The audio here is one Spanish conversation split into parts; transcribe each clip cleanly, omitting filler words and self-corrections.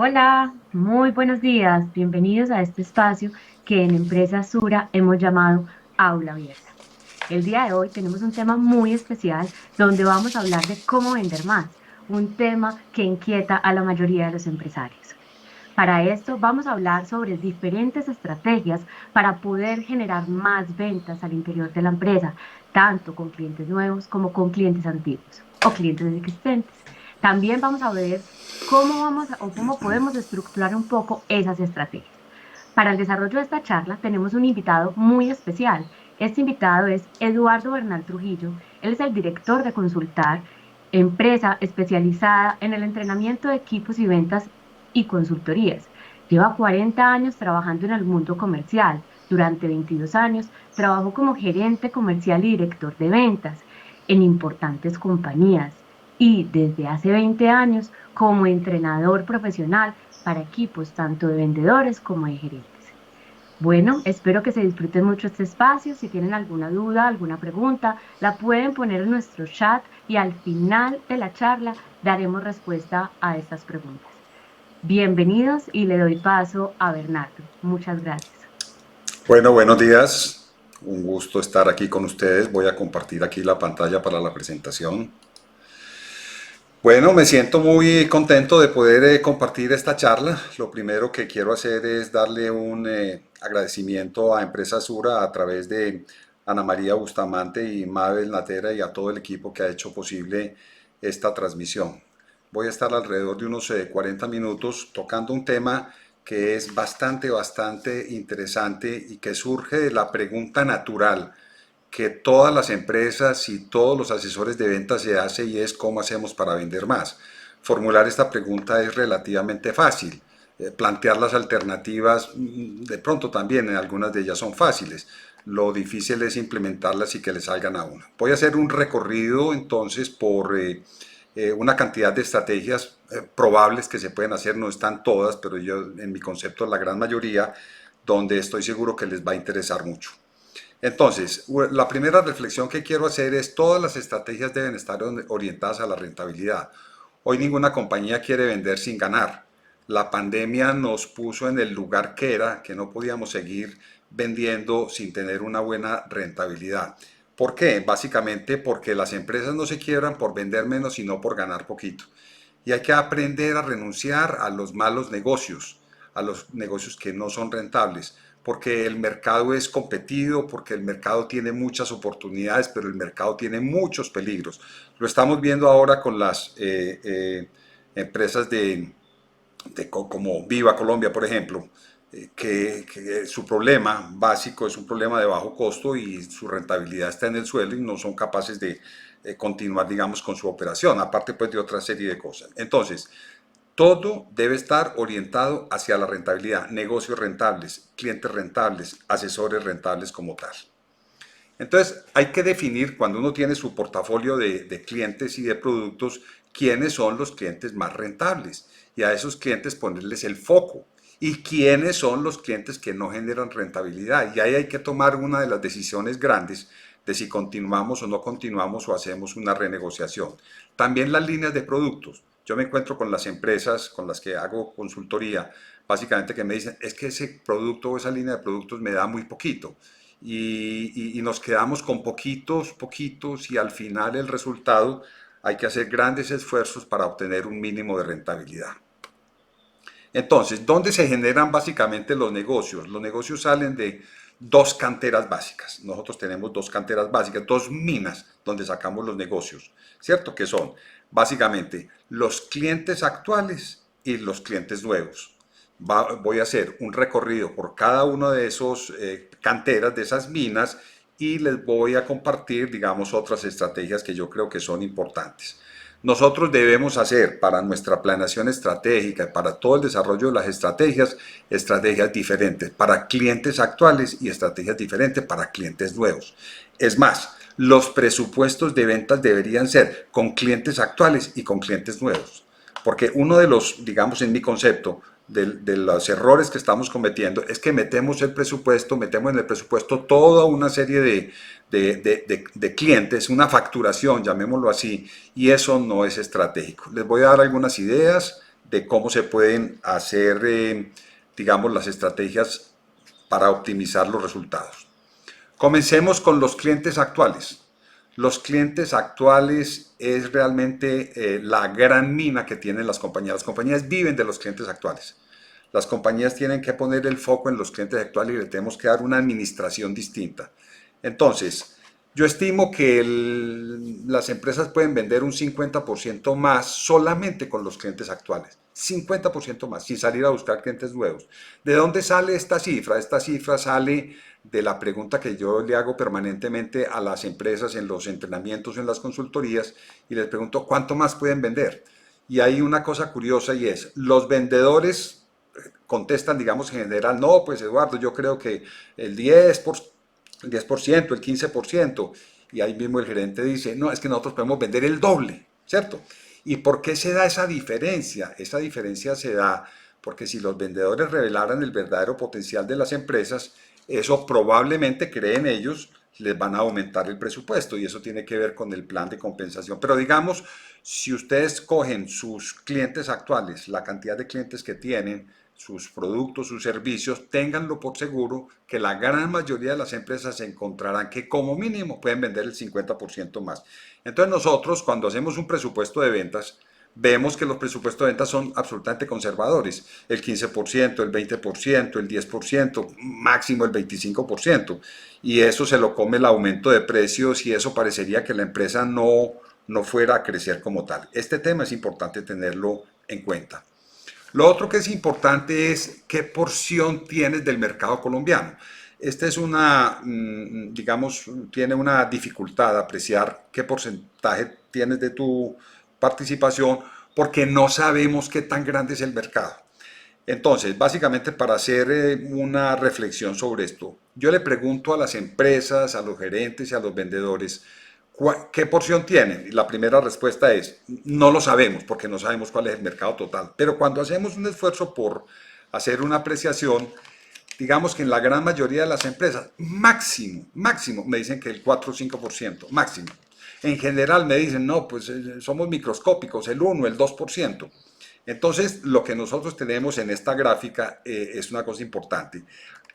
Hola, muy buenos días. Bienvenidos a este espacio que en Empresa Sura hemos llamado Aula Abierta. El día de hoy tenemos un tema muy especial donde vamos a hablar de cómo vender más, un tema que inquieta a la mayoría de los empresarios. Para esto vamos a hablar sobre diferentes estrategias para poder generar más ventas al interior de la empresa, tanto con clientes nuevos como con clientes antiguos o clientes existentes. También vamos a ver cómo vamos o cómo podemos estructurar un poco esas estrategias. Para el desarrollo de esta charla tenemos un invitado muy especial. Este invitado es Eduardo Bernal Trujillo. Él es el director de Consultar, empresa especializada en el entrenamiento de equipos y ventas y consultorías. Lleva 40 años trabajando en el mundo comercial. Durante 22 años trabajó como gerente comercial y director de ventas en importantes compañías y desde hace 20 años como entrenador profesional para equipos tanto de vendedores como de gerentes. Bueno, espero que se disfruten mucho este espacio. Si tienen alguna duda, alguna pregunta, la pueden poner en nuestro chat y al final de la charla daremos respuesta a estas preguntas. Bienvenidos y le doy paso a Bernardo. Muchas gracias. Bueno, buenos días. Un gusto estar aquí con ustedes. Voy a compartir aquí la pantalla para la presentación. Bueno, me siento muy contento de poder compartir esta charla. Lo primero que quiero hacer es darle un agradecimiento a Empresa Sura a través de Ana María Bustamante y Mabel Natera y a todo el equipo que ha hecho posible esta transmisión. Voy a estar alrededor de unos 40 minutos tocando un tema que es bastante interesante y que surge de la pregunta natural que todas las empresas y todos los asesores de ventas se hace y es cómo hacemos para vender más. Formular esta pregunta es relativamente fácil. Plantear las alternativas, de pronto también en algunas de ellas son fáciles. Lo difícil es implementarlas y que le salgan a uno. Voy a hacer un recorrido entonces por una cantidad de estrategias probables que se pueden hacer, no están todas, pero yo en mi concepto la gran mayoría, donde estoy seguro que les va a interesar mucho. Entonces, la primera reflexión que quiero hacer es todas las estrategias deben estar orientadas a la rentabilidad. Hoy ninguna compañía quiere vender sin ganar. La pandemia nos puso en el lugar que era, que no podíamos seguir vendiendo sin tener una buena rentabilidad. ¿Por qué? Básicamente porque las empresas no se quiebran por vender menos, sino por ganar poquito. Y hay que aprender a renunciar a los malos negocios, a los negocios que no son rentables, porque el mercado es competido, porque el mercado tiene muchas oportunidades, pero el mercado tiene muchos peligros. Lo estamos viendo ahora con las empresas como Viva Colombia, por ejemplo, que su problema básico es un problema de bajo costo y su rentabilidad está en el suelo y no son capaces de continuar, digamos, con su operación, aparte pues de otra serie de cosas. Entonces, todo debe estar orientado hacia la rentabilidad, negocios rentables, clientes rentables, asesores rentables como tal. Entonces, hay que definir cuando uno tiene su portafolio de clientes y de productos, quiénes son los clientes más rentables y a esos clientes ponerles el foco y quiénes son los clientes que no generan rentabilidad. Y ahí hay que tomar una de las decisiones grandes de si continuamos o no continuamos o hacemos una renegociación. También las líneas de productos. Yo me encuentro con las empresas con las que hago consultoría, básicamente que me dicen, es que ese producto o esa línea de productos me da muy poquito y nos quedamos con poquitos y al final el resultado hay que hacer grandes esfuerzos para obtener un mínimo de rentabilidad. Entonces, ¿dónde se generan básicamente los negocios? Los negocios salen de dos canteras básicas. Nosotros tenemos dos canteras básicas, dos minas donde sacamos los negocios, ¿cierto? Que son básicamente los clientes actuales y los clientes nuevos. Voy a hacer un recorrido por cada uno de esos canteras, de esas minas, y les voy a compartir, digamos, otras estrategias que yo creo que son importantes. Nosotros debemos hacer para nuestra planeación estratégica y para todo el desarrollo de las estrategias, estrategias diferentes para clientes actuales y estrategias diferentes para clientes nuevos. Es más, los presupuestos de ventas deberían ser con clientes actuales y con clientes nuevos. Porque uno de los, digamos en mi concepto, de los errores que estamos cometiendo es que metemos en el presupuesto toda una serie de clientes, una facturación, llamémoslo así, y eso no es estratégico. Les voy a dar algunas ideas de cómo se pueden hacer, digamos, las estrategias para optimizar los resultados. Comencemos con los clientes actuales. Los clientes actuales es realmente la gran mina que tienen las compañías. Las compañías viven de los clientes actuales. Las compañías tienen que poner el foco en los clientes actuales y le tenemos que dar una administración distinta. Entonces, yo estimo que las empresas pueden vender un 50% más solamente con los clientes actuales. 50% más, sin salir a buscar clientes nuevos. ¿De dónde sale esta cifra? Esta cifra sale de la pregunta que yo le hago permanentemente a las empresas en los entrenamientos, en las consultorías, y les pregunto, ¿cuánto más pueden vender? Y hay una cosa curiosa y es, los vendedores contestan, digamos, en general, no, pues Eduardo, yo creo que el 10%, el 15%, y ahí mismo el gerente dice, no, es que nosotros podemos vender el doble, ¿cierto? ¿Y por qué se da esa diferencia? Esa diferencia se da porque si los vendedores revelaran el verdadero potencial de las empresas, eso probablemente, creen ellos, les van a aumentar el presupuesto y eso tiene que ver con el plan de compensación. Pero digamos, si ustedes cogen sus clientes actuales, la cantidad de clientes que tienen, sus productos, sus servicios, ténganlo por seguro que la gran mayoría de las empresas encontrarán que como mínimo pueden vender el 50% más. Entonces nosotros cuando hacemos un presupuesto de ventas, vemos que los presupuestos de ventas son absolutamente conservadores, el 15%, el 20%, el 10%, máximo el 25%, y eso se lo come el aumento de precios y eso parecería que la empresa no fuera a crecer como tal. Este tema es importante tenerlo en cuenta. Lo otro que es importante es qué porción tienes del mercado colombiano. Esta es una, digamos, tiene una dificultad apreciar qué porcentaje tienes de tu participación porque no sabemos qué tan grande es el mercado. Entonces, básicamente para hacer una reflexión sobre esto, yo le pregunto a las empresas, a los gerentes y a los vendedores, ¿qué porción tienen? Y la primera respuesta es, no lo sabemos porque no sabemos cuál es el mercado total. Pero cuando hacemos un esfuerzo por hacer una apreciación, digamos que en la gran mayoría de las empresas, máximo, máximo, me dicen que el 4 o 5%, máximo. En general me dicen, no, pues somos microscópicos, el 1, el 2%. Entonces, lo que nosotros tenemos en esta gráfica es una cosa importante.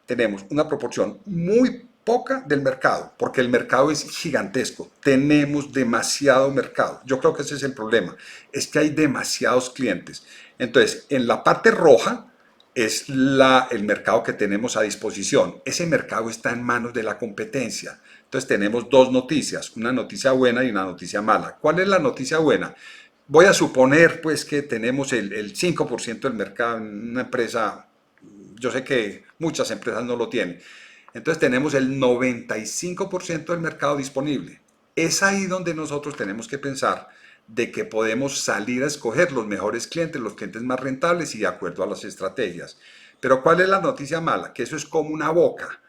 Tenemos una proporción muy poca del mercado, porque el mercado es gigantesco. Tenemos demasiado mercado. Yo creo que ese es el problema, es que hay demasiados clientes. Entonces, en la parte roja es el mercado que tenemos a disposición. Ese mercado está en manos de la competencia. Entonces tenemos dos noticias, una noticia buena y una noticia mala. ¿Cuál es la noticia buena? Voy a suponer pues que tenemos el 5% del mercado en una empresa, yo sé que muchas empresas no lo tienen. Entonces tenemos el 95% del mercado disponible. Es ahí donde nosotros tenemos que pensar de que podemos salir a escoger los mejores clientes, los clientes más rentables y de acuerdo a las estrategias. Pero ¿cuál es la noticia mala? Que eso es como una boca,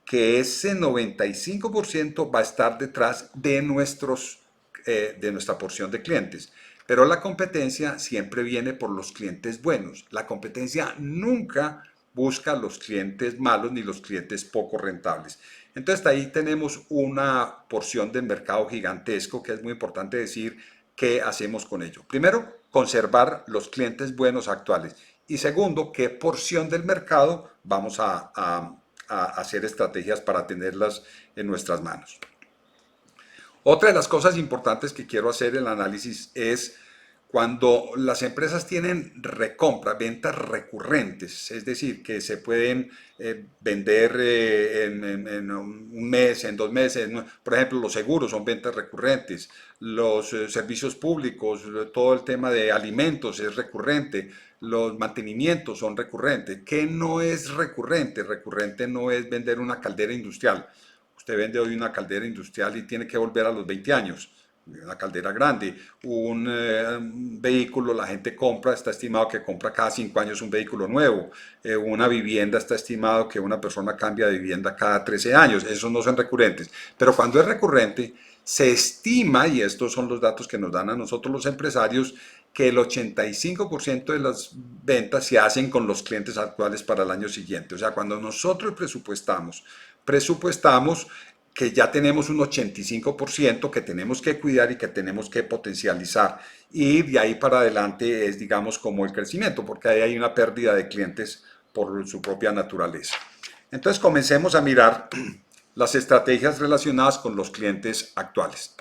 que ese 95% va a estar detrás de nuestra porción de clientes. Pero la competencia siempre viene por los clientes buenos. La competencia nunca busca los clientes malos ni los clientes poco rentables. Entonces ahí tenemos una porción del mercado gigantesco que es muy importante decir qué hacemos con ello. Primero, conservar los clientes buenos actuales. Y segundo, qué porción del mercado vamos a hacer estrategias para tenerlas en nuestras manos. Otra de las cosas importantes que quiero hacer el análisis es cuando las empresas tienen recompra, ventas recurrentes, es decir, que se pueden vender en un mes, en 2 meses. Por ejemplo, los seguros son ventas recurrentes, los servicios públicos, todo el tema de alimentos es recurrente, los mantenimientos son recurrentes. ¿Qué no es recurrente? Recurrente no es vender una caldera industrial. Usted vende hoy una caldera industrial y tiene que volver a los 20 años. Una caldera grande, un vehículo, la gente compra, está estimado que compra cada 5 años un vehículo nuevo. Una vivienda está estimado que una persona cambia de vivienda cada 13 años. Esos no son recurrentes. Pero cuando es recurrente, se estima, y estos son los datos que nos dan a nosotros los empresarios, que el 85% de las ventas se hacen con los clientes actuales para el año siguiente. O sea, cuando nosotros presupuestamos que ya tenemos un 85% que tenemos que cuidar y que tenemos que potencializar. Y de ahí para adelante es, digamos, como el crecimiento, porque ahí hay una pérdida de clientes por su propia naturaleza. Entonces comencemos a mirar las estrategias relacionadas con los clientes actuales.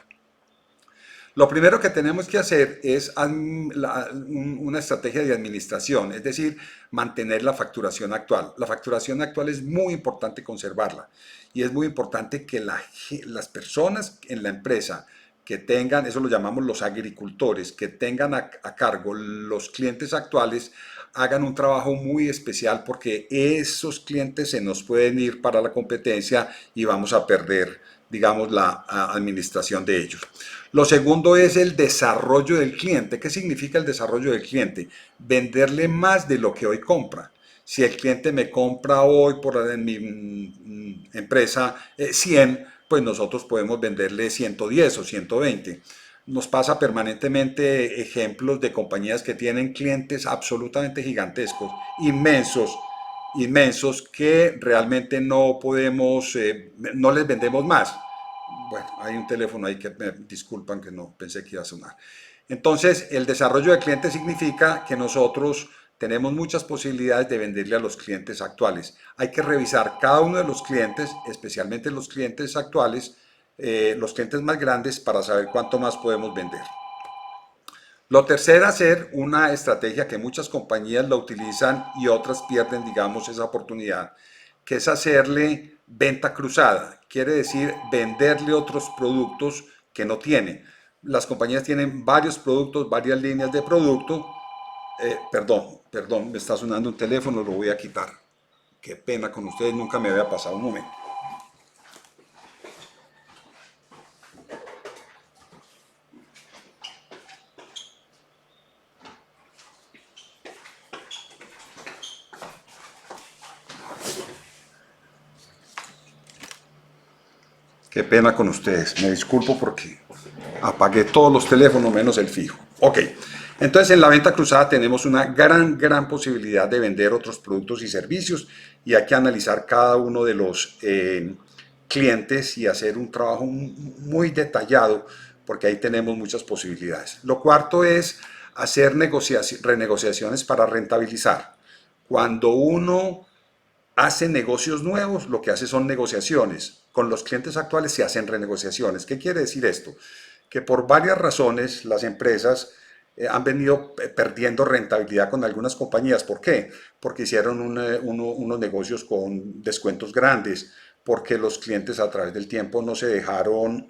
Lo primero que tenemos que hacer es una estrategia de administración, es decir, mantener la facturación actual. La facturación actual es muy importante conservarla y es muy importante que las personas en la empresa que tengan, eso lo llamamos los agricultores, que tengan a cargo los clientes actuales, hagan un trabajo muy especial porque esos clientes se nos pueden ir para la competencia y vamos a perder, digamos, la administración de ellos. Lo segundo es el desarrollo del cliente. ¿Qué significa el desarrollo del cliente? Venderle más de lo que hoy compra. Si el cliente me compra hoy en mi empresa 100, pues nosotros podemos venderle 110 o 120. Nos pasa permanentemente ejemplos de compañías que tienen clientes absolutamente gigantescos, inmensos, inmensos, que realmente no podemos, no les vendemos más. Bueno, hay un teléfono ahí que me disculpan que no pensé que iba a sonar. Entonces, el desarrollo de clientes significa que nosotros tenemos muchas posibilidades de venderle a los clientes actuales. Hay que revisar cada uno de los clientes, especialmente los clientes actuales, los clientes más grandes, para saber cuánto más podemos vender. Lo tercero, hacer una estrategia que muchas compañías la utilizan y otras pierden, digamos, esa oportunidad, que es hacerle venta cruzada. Quiere decir venderle otros productos que no tiene. Las compañías tienen varios productos, varias líneas de producto. Perdón, me está sonando un teléfono, lo voy a quitar. Qué pena con ustedes, nunca me había pasado un momento. Qué pena con ustedes, me disculpo porque apagué todos los teléfonos menos el fijo. Ok, entonces en la venta cruzada tenemos una gran posibilidad de vender otros productos y servicios y hay que analizar cada uno de los clientes y hacer un trabajo muy detallado porque ahí tenemos muchas posibilidades. Lo cuarto es hacer renegociaciones para rentabilizar. Cuando uno hace negocios nuevos, lo que hace son negociaciones. Con los clientes actuales se hacen renegociaciones. ¿Qué quiere decir esto? Que por varias razones las empresas han venido perdiendo rentabilidad con algunas compañías. ¿Por qué? Porque hicieron unos negocios con descuentos grandes, porque los clientes a través del tiempo no se dejaron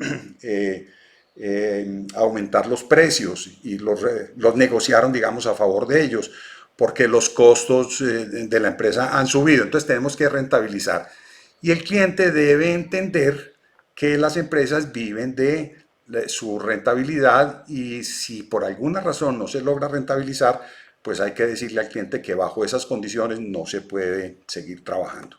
aumentar los precios y los negociaron, digamos, a favor de ellos, porque los costos de la empresa han subido. Entonces tenemos que rentabilizar. Y el cliente debe entender que las empresas viven de su rentabilidad y si por alguna razón no se logra rentabilizar, pues hay que decirle al cliente que bajo esas condiciones no se puede seguir trabajando.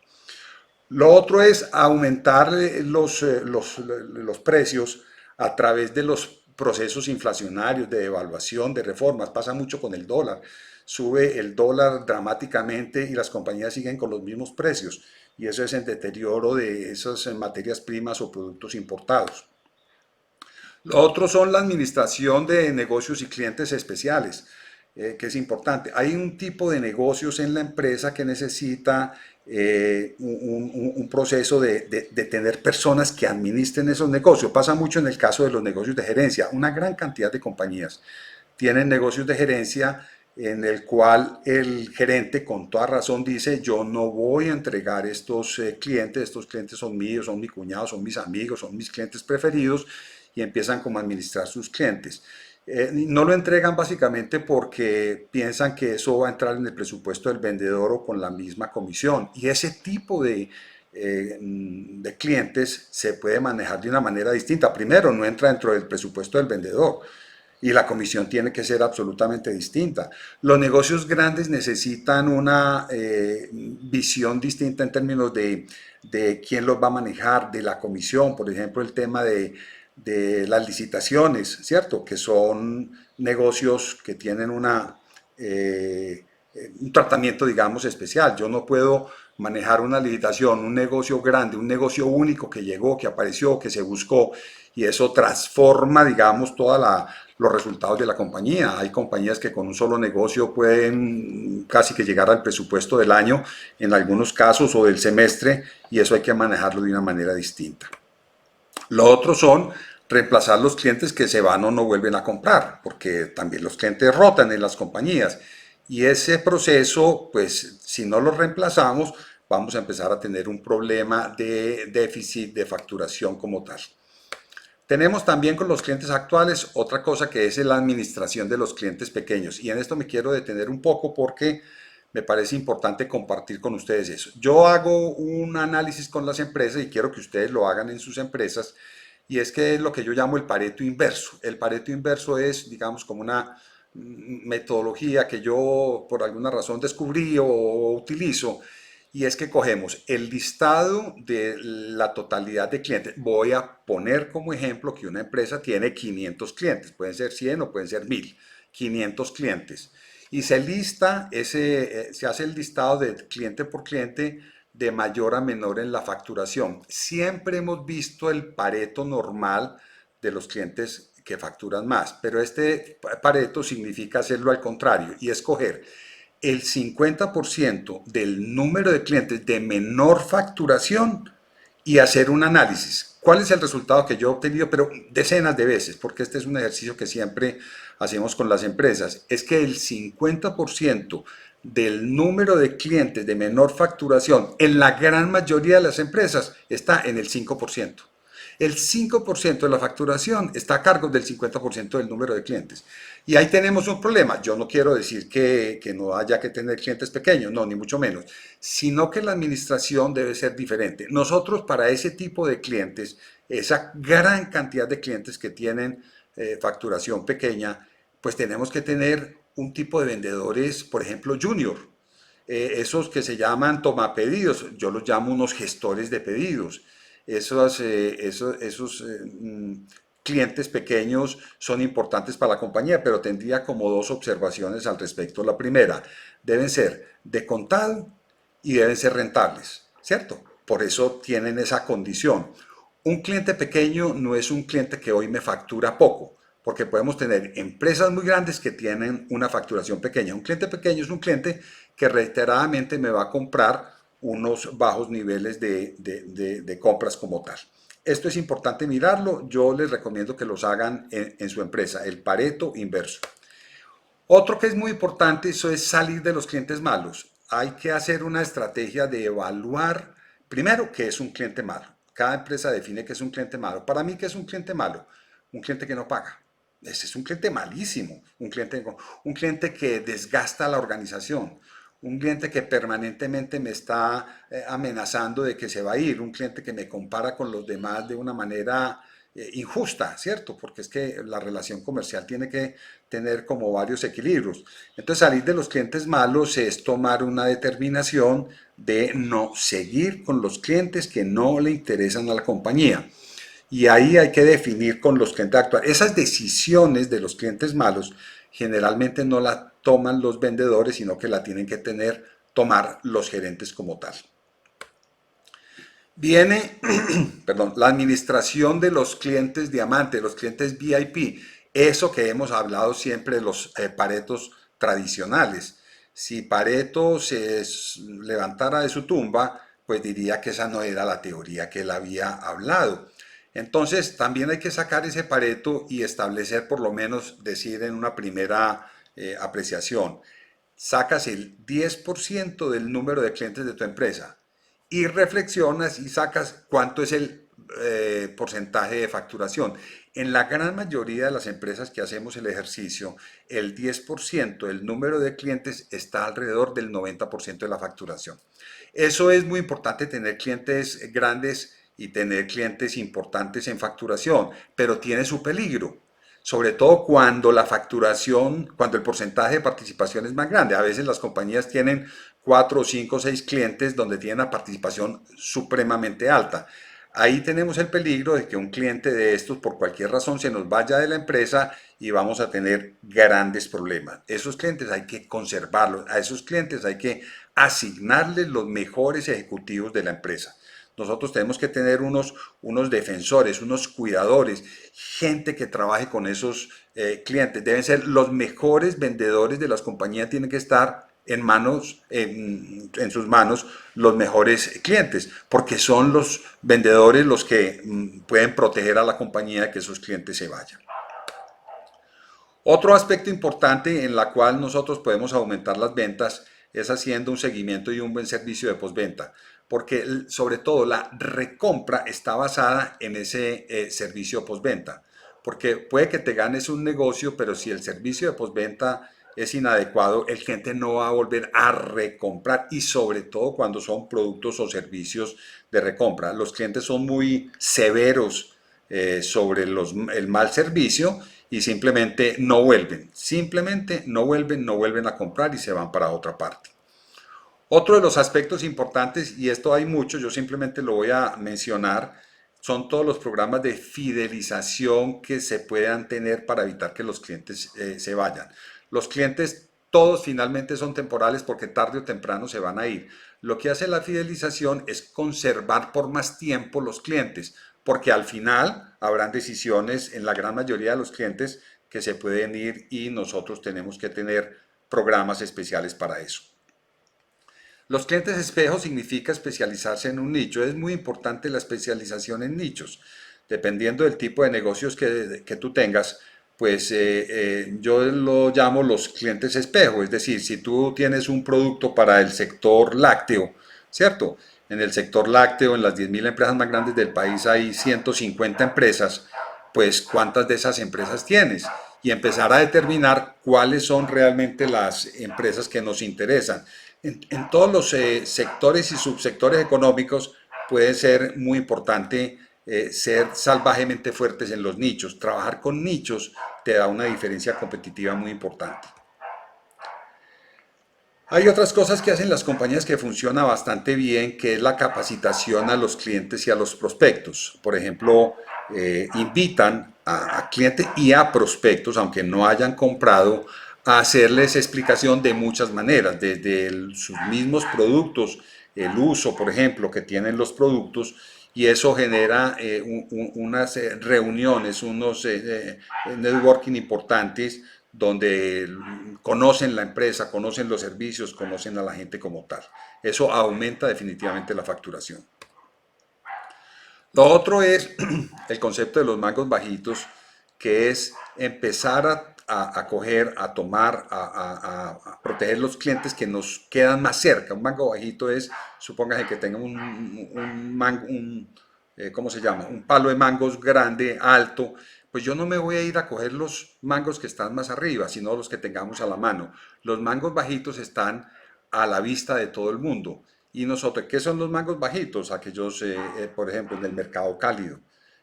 Lo otro es aumentar los precios a través de los procesos inflacionarios, de devaluación, de reformas. Pasa mucho con el dólar. Sube el dólar dramáticamente y las compañías siguen con los mismos precios. Y eso es el deterioro de esas materias primas o productos importados. Lo otro son la administración de negocios y clientes especiales, que es importante. Hay un tipo de negocios en la empresa que necesita un proceso de tener personas que administren esos negocios. Pasa mucho en el caso de los negocios de gerencia. Una gran cantidad de compañías tienen negocios de gerencia en el cual el gerente con toda razón dice: yo no voy a entregar estos clientes son míos, son mi cuñado, son mis amigos, son mis clientes preferidos, y empiezan como a administrar sus clientes. No lo entregan básicamente porque piensan que eso va a entrar en el presupuesto del vendedor o con la misma comisión, y ese tipo de clientes se puede manejar de una manera distinta. Primero, no entra dentro del presupuesto del vendedor y la comisión tiene que ser absolutamente distinta. Los negocios grandes necesitan una visión distinta en términos de quién los va a manejar, de la comisión. Por ejemplo, el tema de las licitaciones, ¿cierto? Que son negocios que tienen una un tratamiento, digamos, especial. Yo no puedo manejar una licitación, un negocio grande, un negocio único que llegó, que apareció, que se buscó, y eso transforma, digamos, los resultados de la compañía. Hay compañías que con un solo negocio pueden casi que llegar al presupuesto del año, en algunos casos, o del semestre, y eso hay que manejarlo de una manera distinta. Lo otro son reemplazar los clientes que se van o no vuelven a comprar, porque también los clientes rotan en las compañías. Y ese proceso, pues si no lo reemplazamos, vamos a empezar a tener un problema de déficit de facturación como tal. Tenemos también con los clientes actuales otra cosa que es la administración de los clientes pequeños. Y en esto me quiero detener un poco porque me parece importante compartir con ustedes eso. Yo hago un análisis con las empresas y quiero que ustedes lo hagan en sus empresas, y es que es lo que yo llamo el Pareto inverso. El Pareto inverso es, digamos, como una metodología que yo por alguna razón descubrí o utilizo, y es que cogemos el listado de la totalidad de clientes. Voy a poner como ejemplo que una empresa tiene 500 clientes, pueden ser 100 o pueden ser 1000, 500 clientes. Y se lista, se hace el listado de cliente por cliente de mayor a menor en la facturación. Siempre hemos visto el Pareto normal de los clientes que facturan más, pero este Pareto significa hacerlo al contrario y escoger el 50% del número de clientes de menor facturación y hacer un análisis. ¿Cuál es el resultado que yo he obtenido? Pero decenas de veces, porque este es un ejercicio que siempre hacemos con las empresas. Es que el 50% del número de clientes de menor facturación en la gran mayoría de las empresas está en el 5%. El 5% de la facturación está a cargo del 50% del número de clientes. Y ahí tenemos un problema. Yo no quiero decir que no haya que tener clientes pequeños, no, ni mucho menos, sino que la administración debe ser diferente. Nosotros para ese tipo de clientes, esa gran cantidad de clientes que tienen facturación pequeña, pues tenemos que tener un tipo de vendedores, por ejemplo, junior. Esos que se llaman tomapedidos, yo los llamo unos gestores de pedidos. Esos clientes pequeños son importantes para la compañía, pero tendría como dos observaciones al respecto. La primera, deben ser de contado y deben ser rentables, ¿cierto? Por eso tienen esa condición. Un cliente pequeño no es un cliente que hoy me factura poco, porque podemos tener empresas muy grandes que tienen una facturación pequeña. Un cliente pequeño es un cliente que reiteradamente me va a comprar unos bajos niveles de compras como tal. Esto es importante mirarlo. Yo les recomiendo que los hagan en su empresa, el Pareto inverso. Otro que es muy importante, eso es salir de los clientes malos. Hay que hacer una estrategia de evaluar, primero, qué es un cliente malo. Cada empresa define qué es un cliente malo. Para mí, ¿qué es un cliente malo? Un cliente que no paga. Ese es un cliente malísimo, un cliente que desgasta la organización, un cliente que permanentemente me está amenazando de que se va a ir, un cliente que me compara con los demás de una manera injusta, ¿cierto? Porque es que la relación comercial tiene que tener como varios equilibrios. Entonces, salir de los clientes malos es tomar una determinación de no seguir con los clientes que no le interesan a la compañía. Y ahí hay que definir con los clientes actuales. Esas decisiones de los clientes malos generalmente no las toman los vendedores, sino que la tienen que tomar los gerentes como tal. Viene, perdón, la administración de los clientes diamante, los clientes VIP, eso que hemos hablado siempre de los Paretos tradicionales. Si Pareto se levantara de su tumba, pues diría que esa no era la teoría que él había hablado. Entonces, también hay que sacar ese Pareto y establecer, por lo menos, decir en una primera apreciación, sacas el 10% del número de clientes de tu empresa y reflexionas y sacas cuánto es el porcentaje de facturación. En la gran mayoría de las empresas que hacemos el ejercicio, el 10% del número de clientes está alrededor del 90% de la facturación. Eso es muy importante, tener clientes grandes y tener clientes importantes en facturación, pero tiene su peligro, sobre todo cuando la facturación, cuando el porcentaje de participación es más grande. A veces las compañías tienen 4, 5, 6 clientes donde tienen una participación supremamente alta. Ahí tenemos el peligro de que un cliente de estos por cualquier razón se nos vaya de la empresa y vamos a tener grandes problemas. Esos clientes hay que conservarlos, a esos clientes hay que asignarles los mejores ejecutivos de la empresa. Nosotros tenemos que tener unos defensores, unos cuidadores, gente que trabaje con esos clientes. Deben ser los mejores vendedores de las compañías, tienen que estar en sus manos los mejores clientes, porque son los vendedores los que pueden proteger a la compañía de que esos clientes se vayan. Otro aspecto importante en la cual nosotros podemos aumentar las ventas es haciendo un seguimiento y un buen servicio de postventa, porque sobre todo la recompra está basada en ese servicio postventa, porque puede que te ganes un negocio, pero si el servicio de postventa es inadecuado, el cliente no va a volver a recomprar, y sobre todo cuando son productos o servicios de recompra. Los clientes son muy severos sobre el mal servicio y simplemente no vuelven a comprar y se van para otra parte. Otro de los aspectos importantes, y esto hay mucho, yo simplemente lo voy a mencionar, son todos los programas de fidelización que se puedan tener para evitar que los clientes se vayan. Los clientes todos finalmente son temporales porque tarde o temprano se van a ir. Lo que hace la fidelización es conservar por más tiempo los clientes, porque al final habrán decisiones en la gran mayoría de los clientes que se pueden ir y nosotros tenemos que tener programas especiales para eso. Los clientes espejo significa especializarse en un nicho. Es muy importante la especialización en nichos. Dependiendo del tipo de negocios que tú tengas, pues yo lo llamo los clientes espejo. Es decir, si tú tienes un producto para el sector lácteo, ¿cierto? En el sector lácteo, en las 10.000 empresas más grandes del país hay 150 empresas, pues ¿cuántas de esas empresas tienes? Y empezar a determinar cuáles son realmente las empresas que nos interesan. En todos los sectores y subsectores económicos puede ser muy importante ser salvajemente fuertes en los nichos. Trabajar con nichos te da una diferencia competitiva muy importante. Hay otras cosas que hacen las compañías que funciona bastante bien, que es la capacitación a los clientes y a los prospectos. Por ejemplo, invitan a clientes y a prospectos, aunque no hayan comprado, a hacerles explicación de muchas maneras, desde sus mismos productos, el uso, por ejemplo, que tienen los productos, y eso genera unas reuniones, unos networking importantes donde conocen la empresa, conocen los servicios, conocen a la gente como tal. Eso aumenta definitivamente la facturación. Lo otro es el concepto de los mangos bajitos, que es empezar a coger, a tomar, a proteger los clientes que nos quedan más cerca. Un mango bajito es, supóngase que tenga ¿cómo se llama? Un palo de mangos grande, alto. Pues yo no me voy a ir a coger los mangos que están más arriba, sino los que tengamos a la mano. Los mangos bajitos están a la vista de todo el mundo. Y nosotros, ¿qué son los mangos bajitos? Aquellos, por ejemplo, en el mercado cálido.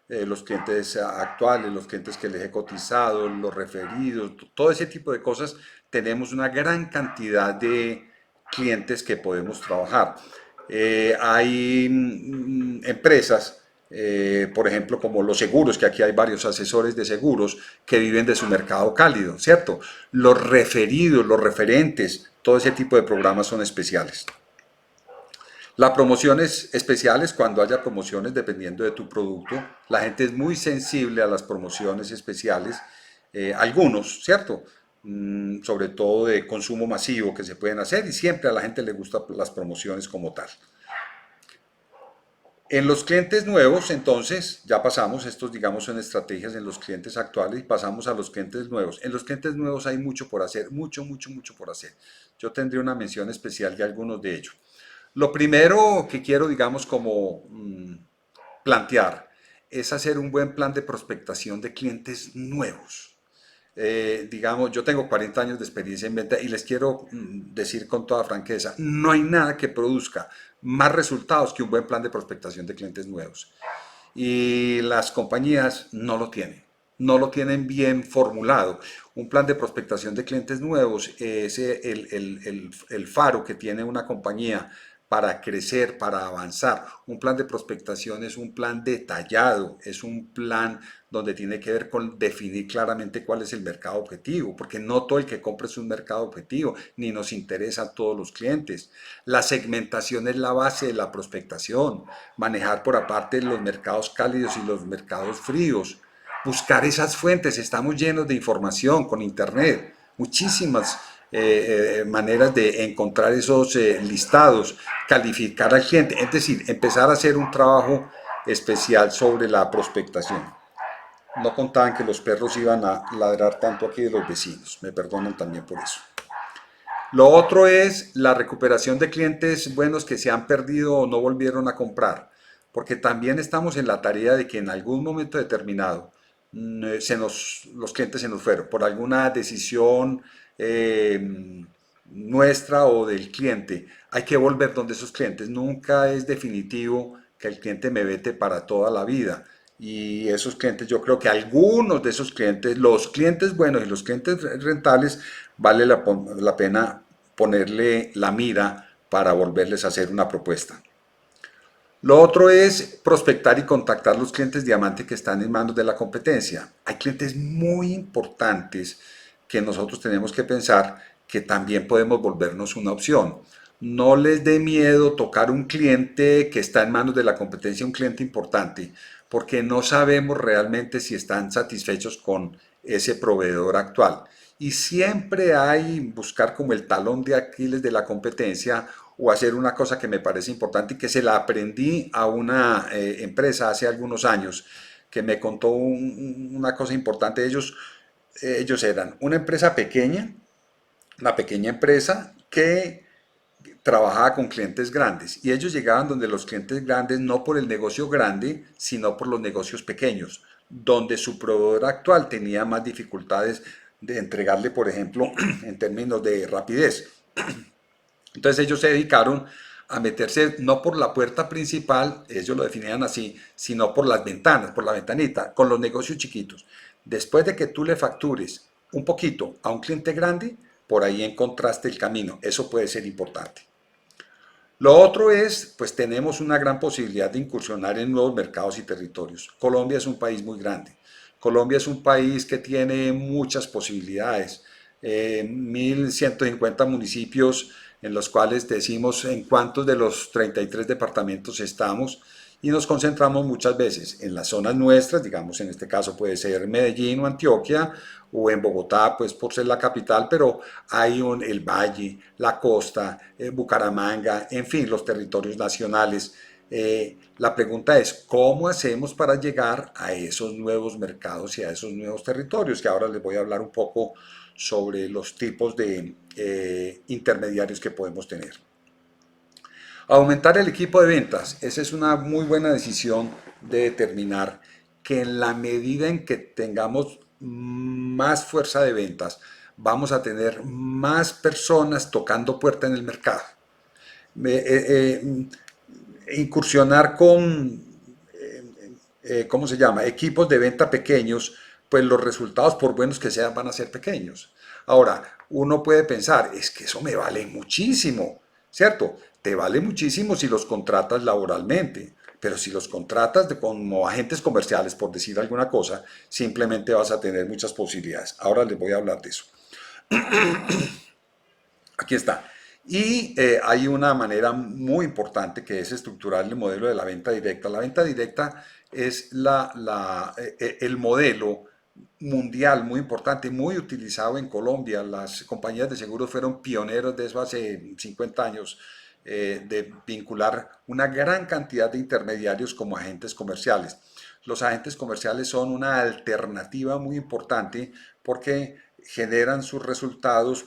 Los clientes actuales, los clientes que les he cotizado, los referidos, todo ese tipo de cosas, tenemos una gran cantidad de clientes que podemos trabajar. Hay empresas, por ejemplo, como los seguros, que aquí hay varios asesores de seguros que viven de su mercado cálido, ¿cierto? Los referidos, los referentes, todo ese tipo de programas son especiales. Las promociones especiales, cuando haya promociones dependiendo de tu producto, la gente es muy sensible a las promociones especiales, algunos, ¿cierto? Sobre todo de consumo masivo que se pueden hacer, y siempre a la gente le gustan las promociones como tal. En los clientes nuevos, entonces, ya pasamos, estos digamos son estrategias en los clientes actuales y pasamos a los clientes nuevos. En los clientes nuevos hay mucho por hacer, mucho por hacer. Yo tendré una mención especial de algunos de ellos. Lo primero que quiero, digamos, como plantear es hacer un buen plan de prospectación de clientes nuevos. Digamos, yo tengo 40 años de experiencia en venta y les quiero decir con toda franqueza, no hay nada que produzca más resultados que un buen plan de prospectación de clientes nuevos. Y las compañías no lo tienen bien formulado. Un plan de prospectación de clientes nuevos es el faro que tiene una compañía para crecer, para avanzar. Un plan de prospectación es un plan detallado, es un plan donde tiene que ver con definir claramente cuál es el mercado objetivo, porque no todo el que compra es un mercado objetivo, ni nos interesa a todos los clientes. La segmentación es la base de la prospectación, manejar por aparte los mercados cálidos y los mercados fríos, buscar esas fuentes. Estamos llenos de información con internet, muchísimas maneras de encontrar esos listados, calificar al cliente, es decir, empezar a hacer un trabajo especial sobre la prospectación. No contaban que los perros iban a ladrar tanto aquí de los vecinos, me perdonan también por eso. Lo otro es la recuperación de clientes buenos que se han perdido o no volvieron a comprar, porque también estamos en la tarea de que en algún momento determinado los clientes se nos fueron por alguna decisión nuestra o del cliente. Hay que volver donde esos clientes. Nunca es definitivo que el cliente me vete para toda la vida. Y esos clientes, yo creo que algunos de esos clientes, los clientes buenos y los clientes rentables, vale la pena ponerle la mira para volverles a hacer una propuesta. Lo otro es prospectar y contactar los clientes diamante que están en manos de la competencia. Hay clientes muy importantes que nosotros tenemos que pensar que también podemos volvernos una opción. No les dé miedo tocar un cliente que está en manos de la competencia, un cliente importante, porque no sabemos realmente si están satisfechos con ese proveedor actual. Y siempre hay buscar como el talón de Aquiles de la competencia o hacer una cosa que me parece importante y que se la aprendí a una empresa hace algunos años que me contó una cosa importante. Ellos eran una pequeña empresa que trabajaba con clientes grandes y ellos llegaban donde los clientes grandes no por el negocio grande, sino por los negocios pequeños, donde su proveedor actual tenía más dificultades de entregarle, por ejemplo, en términos de rapidez. Entonces ellos se dedicaron a meterse no por la puerta principal, ellos lo definían así, sino por las ventanas, por la ventanita, con los negocios chiquitos. Después de que tú le factures un poquito a un cliente grande, por ahí encontraste el camino. Eso puede ser importante. Lo otro es, pues tenemos una gran posibilidad de incursionar en nuevos mercados y territorios. Colombia es un país muy grande. Colombia es un país que tiene muchas posibilidades. 1.150 municipios en los cuales decimos en cuántos de los 33 departamentos estamos y nos concentramos muchas veces en las zonas nuestras, digamos en este caso puede ser Medellín o Antioquia o en Bogotá, pues por ser la capital, pero hay el Valle, la costa, Bucaramanga, en fin, los territorios nacionales. La pregunta es, ¿cómo hacemos para llegar a esos nuevos mercados y a esos nuevos territorios? Que ahora les voy a hablar un poco sobre los tipos de intermediarios que podemos tener. Aumentar el equipo de ventas, esa es una muy buena decisión de determinar que en la medida en que tengamos más fuerza de ventas, vamos a tener más personas tocando puerta en el mercado. Incursionar con, ¿cómo se llama? Equipos de venta pequeños, pues los resultados, por buenos que sean, van a ser pequeños. Ahora, uno puede pensar, es que eso me vale muchísimo, ¿cierto? Te vale muchísimo si los contratas laboralmente, pero si los contratas como agentes comerciales, por decir alguna cosa, simplemente vas a tener muchas posibilidades. Ahora les voy a hablar de eso. Aquí está. Y hay una manera muy importante que es estructurar el modelo de la venta directa. La venta directa es el modelo mundial muy importante, muy utilizado en Colombia. Las compañías de seguros fueron pioneros de eso hace 50 años, de vincular una gran cantidad de intermediarios como agentes comerciales. Los agentes comerciales son una alternativa muy importante porque generan sus resultados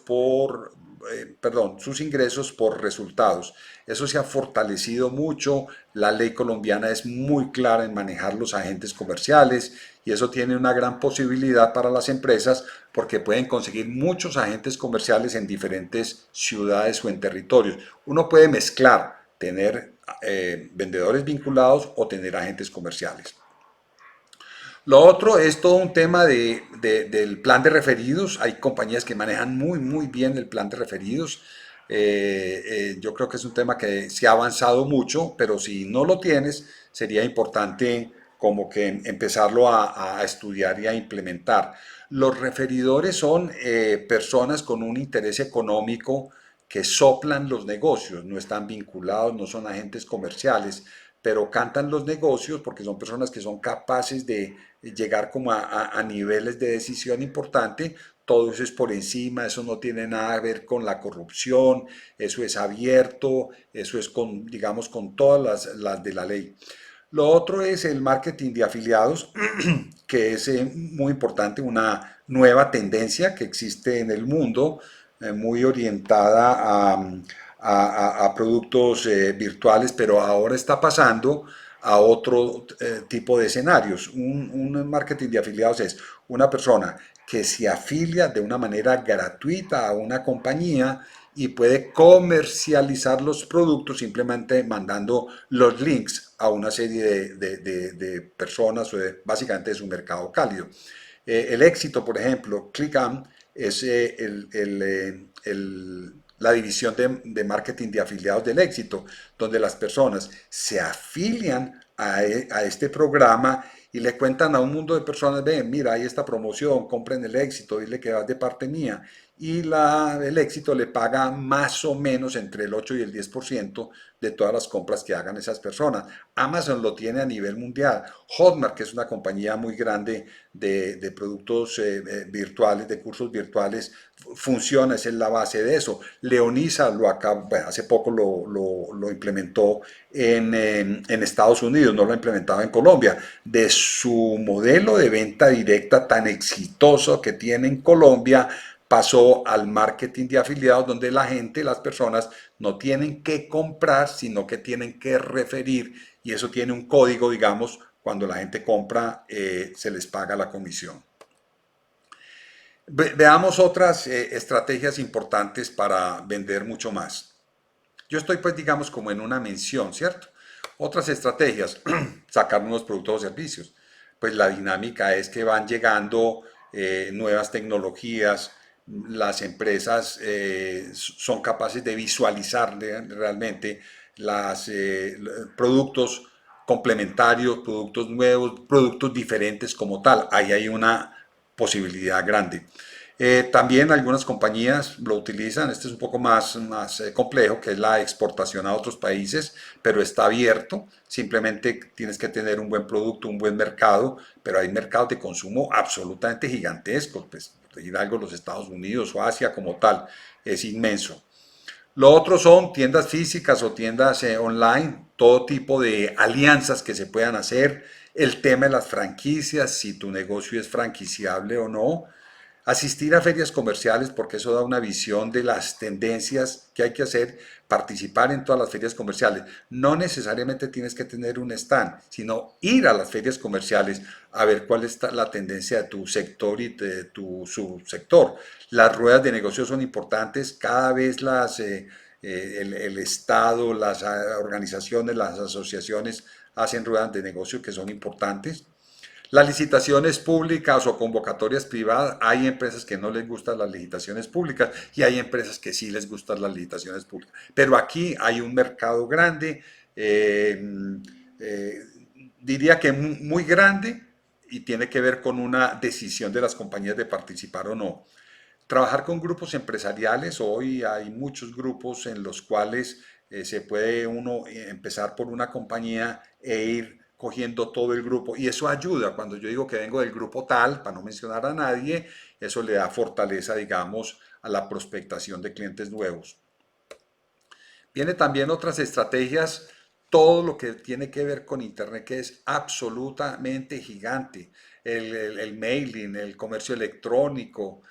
sus ingresos por resultados. Eso se ha fortalecido mucho. La ley colombiana es muy clara en manejar los agentes comerciales y eso tiene una gran posibilidad para las empresas porque pueden conseguir muchos agentes comerciales en diferentes ciudades o en territorios. Uno puede mezclar, tener vendedores vinculados o tener agentes comerciales. Lo otro es todo un tema del plan de referidos. Hay compañías que manejan muy bien el plan de referidos. Yo creo que es un tema que se ha avanzado mucho, pero si no lo tienes, sería importante como que empezarlo a estudiar y a implementar. Los referidores son personas con un interés económico que soplan los negocios, no están vinculados, no son agentes comerciales, pero cantan los negocios porque son personas que son capaces de llegar como a niveles de decisión importante. Todo eso es por encima, eso no tiene nada que ver con la corrupción, eso es abierto, eso es con, digamos, con todas las de la ley. Lo otro es el marketing de afiliados, que es muy importante, una nueva tendencia que existe en el mundo, muy orientada a productos virtuales, pero ahora está pasando a otro tipo de escenarios. Un marketing de afiliados es una persona que se afilia de una manera gratuita a una compañía y puede comercializar los productos simplemente mandando los links a una serie de personas o básicamente de su mercado cálido. El éxito, por ejemplo, ClickUp es la división de marketing de afiliados del éxito, donde las personas se afilian a este programa y le cuentan a un mundo de personas, ven, mira, hay esta promoción, compren el éxito, dile que vas de parte mía. Y el éxito le paga más o menos entre el 8 y el 10% de todas las compras que hagan esas personas. Amazon lo tiene a nivel mundial. Hotmart, que es una compañía muy grande de productos virtuales, de cursos virtuales, funciona, esa es la base de eso. Leonisa lo acaba, bueno, hace poco lo implementó en Estados Unidos, no lo ha implementado en Colombia. De su modelo de venta directa tan exitoso que tiene en Colombia, pasó al marketing de afiliados, donde la gente, las personas, no tienen que comprar, sino que tienen que referir, y eso tiene un código, digamos, cuando la gente compra, se les paga la comisión. Veamos otras estrategias importantes para vender mucho más. Yo estoy pues digamos como en una mención, ¿cierto? Otras estrategias, sacar nuevos productos o servicios. Pues la dinámica es que van llegando nuevas tecnologías, las empresas son capaces de visualizar realmente los productos complementarios, productos nuevos, productos diferentes como tal. Ahí hay una posibilidad grande. También algunas compañías lo utilizan, este es un poco más complejo, que es la exportación a otros países, pero está abierto, simplemente tienes que tener un buen producto, un buen mercado, pero hay mercados de consumo absolutamente gigantescos, pues ir algo los Estados Unidos o Asia como tal, es inmenso. Lo otro son tiendas físicas o tiendas online, todo tipo de alianzas que se puedan hacer, el tema de las franquicias, si tu negocio es franquiciable o no, asistir a ferias comerciales porque eso da una visión de las tendencias que hay que hacer, participar en todas las ferias comerciales. No necesariamente tienes que tener un stand, sino ir a las ferias comerciales a ver cuál es la tendencia de tu sector y de tu subsector. Las ruedas de negocio son importantes, cada vez el Estado, las organizaciones, las asociaciones hacen ruedas de negocio que son importantes. Las licitaciones públicas o convocatorias privadas, hay empresas que no les gustan las licitaciones públicas y hay empresas que sí les gustan las licitaciones públicas. Pero aquí hay un mercado grande, eh, eh, diría que muy grande, y tiene que ver con una decisión de las compañías de participar o no. Trabajar con grupos empresariales, hoy hay muchos grupos en los cuales se puede uno empezar por una compañía e ir cogiendo todo el grupo y eso ayuda. Cuando yo digo que vengo del grupo tal, para no mencionar a nadie, eso le da fortaleza, digamos, a la prospectación de clientes nuevos. Viene también otras estrategias, todo lo que tiene que ver con Internet, que es absolutamente gigante. El mailing, el comercio electrónico,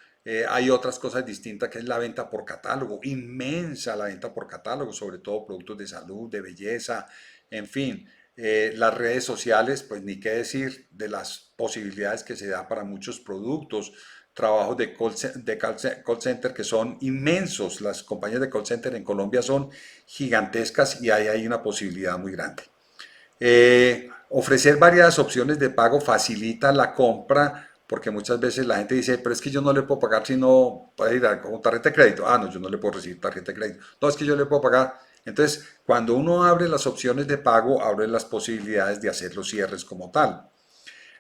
hay otras cosas distintas que es la venta por catálogo, inmensa la venta por catálogo, sobre todo productos de salud, de belleza, en fin. Las redes sociales, pues ni qué decir de las posibilidades que se da para muchos productos, trabajos de call center que son inmensos. Las compañías de call center en Colombia son gigantescas y ahí hay una posibilidad muy grande. Ofrecer varias opciones de pago facilita la compra porque muchas veces la gente dice, pero es que yo no le puedo pagar si no puede ir con tarjeta de crédito. Ah, no, yo no le puedo recibir tarjeta de crédito. No, es que yo le puedo pagar. Entonces, cuando uno abre las opciones de pago, abre las posibilidades de hacer los cierres como tal.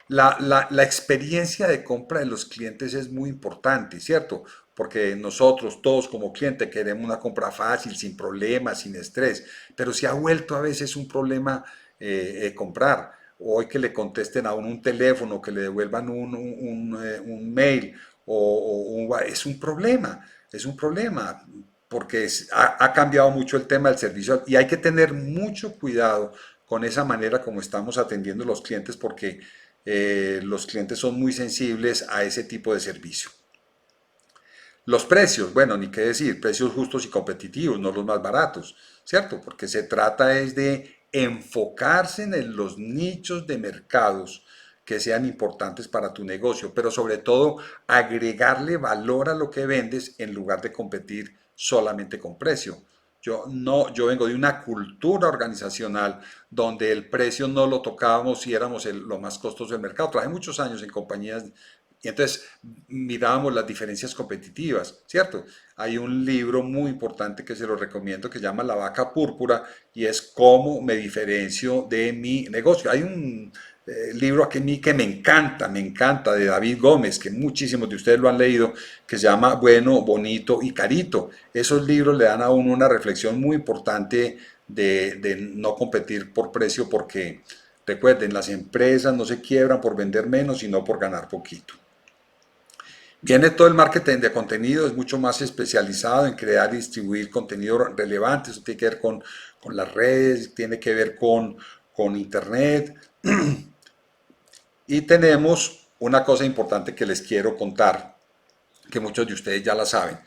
La experiencia de compra de los clientes es muy importante, ¿cierto? Porque nosotros todos como cliente queremos una compra fácil, sin problemas, sin estrés, pero se ha vuelto a veces un problema comprar. Hoy que le contesten a uno un teléfono, que le devuelvan un mail, es un problema, porque ha cambiado mucho el tema del servicio y hay que tener mucho cuidado con esa manera como estamos atendiendo a los clientes porque los clientes son muy sensibles a ese tipo de servicio. Los precios, bueno, ni qué decir, precios justos y competitivos, no los más baratos, ¿cierto? Porque se trata es de enfocarse en los nichos de mercados que sean importantes para tu negocio, pero sobre todo agregarle valor a lo que vendes en lugar de competir solamente con precio. Yo, no, yo vengo de una cultura organizacional donde el precio no lo tocábamos si éramos lo más costoso del mercado. Trabajé muchos años en compañías y entonces mirábamos las diferencias competitivas, ¿cierto? Hay un libro muy importante que se lo recomiendo que se llama La vaca púrpura y es cómo me diferencio de mi negocio. Hay un libro aquí en mí que me encanta, de David Gómez, que muchísimos de ustedes lo han leído, que se llama Bueno, Bonito y Carito. Esos libros le dan a uno una reflexión muy importante de no competir por precio porque recuerden, las empresas no se quiebran por vender menos, sino por ganar poquito. Viene todo el marketing de contenido, es mucho más especializado en crear y distribuir contenido relevante, eso tiene que ver con las redes, tiene que ver con internet. Y tenemos una cosa importante que les quiero contar, que muchos de ustedes ya la saben,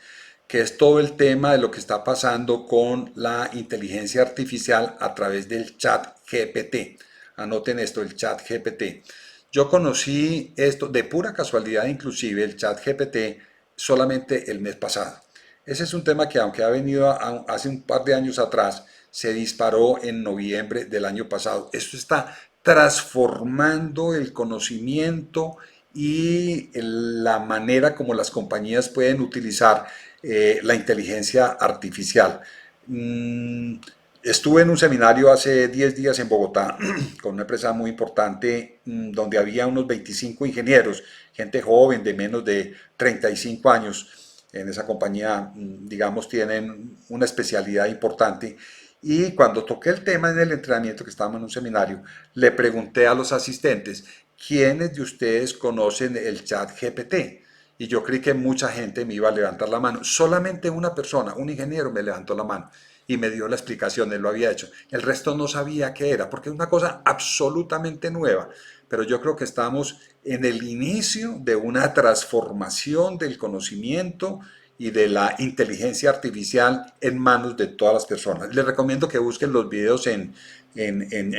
que es todo el tema de lo que está pasando con la inteligencia artificial a través del chat GPT. Anoten esto, el chat GPT. Yo conocí esto de pura casualidad, inclusive el chat GPT, solamente el mes pasado. Ese es un tema que aunque ha venido hace un par de años atrás, se disparó en noviembre del año pasado. Esto está transformando el conocimiento y la manera como las compañías pueden utilizar la inteligencia artificial. Mm, Estuve en un seminario hace 10 días en Bogotá con una empresa muy importante donde había unos 25 ingenieros, gente joven de menos de 35 años. En esa compañía, digamos, tienen una especialidad importante. Y cuando toqué el tema en el entrenamiento, que estábamos en un seminario, le pregunté a los asistentes, ¿quiénes de ustedes conocen el chat GPT? Y yo creí que mucha gente me iba a levantar la mano. Solamente una persona, un ingeniero, me levantó la mano y me dio la explicación, él lo había hecho. El resto no sabía qué era, porque es una cosa absolutamente nueva. Pero yo creo que estamos en el inicio de una transformación del conocimiento y de la inteligencia artificial en manos de todas las personas. Les recomiendo que busquen los videos en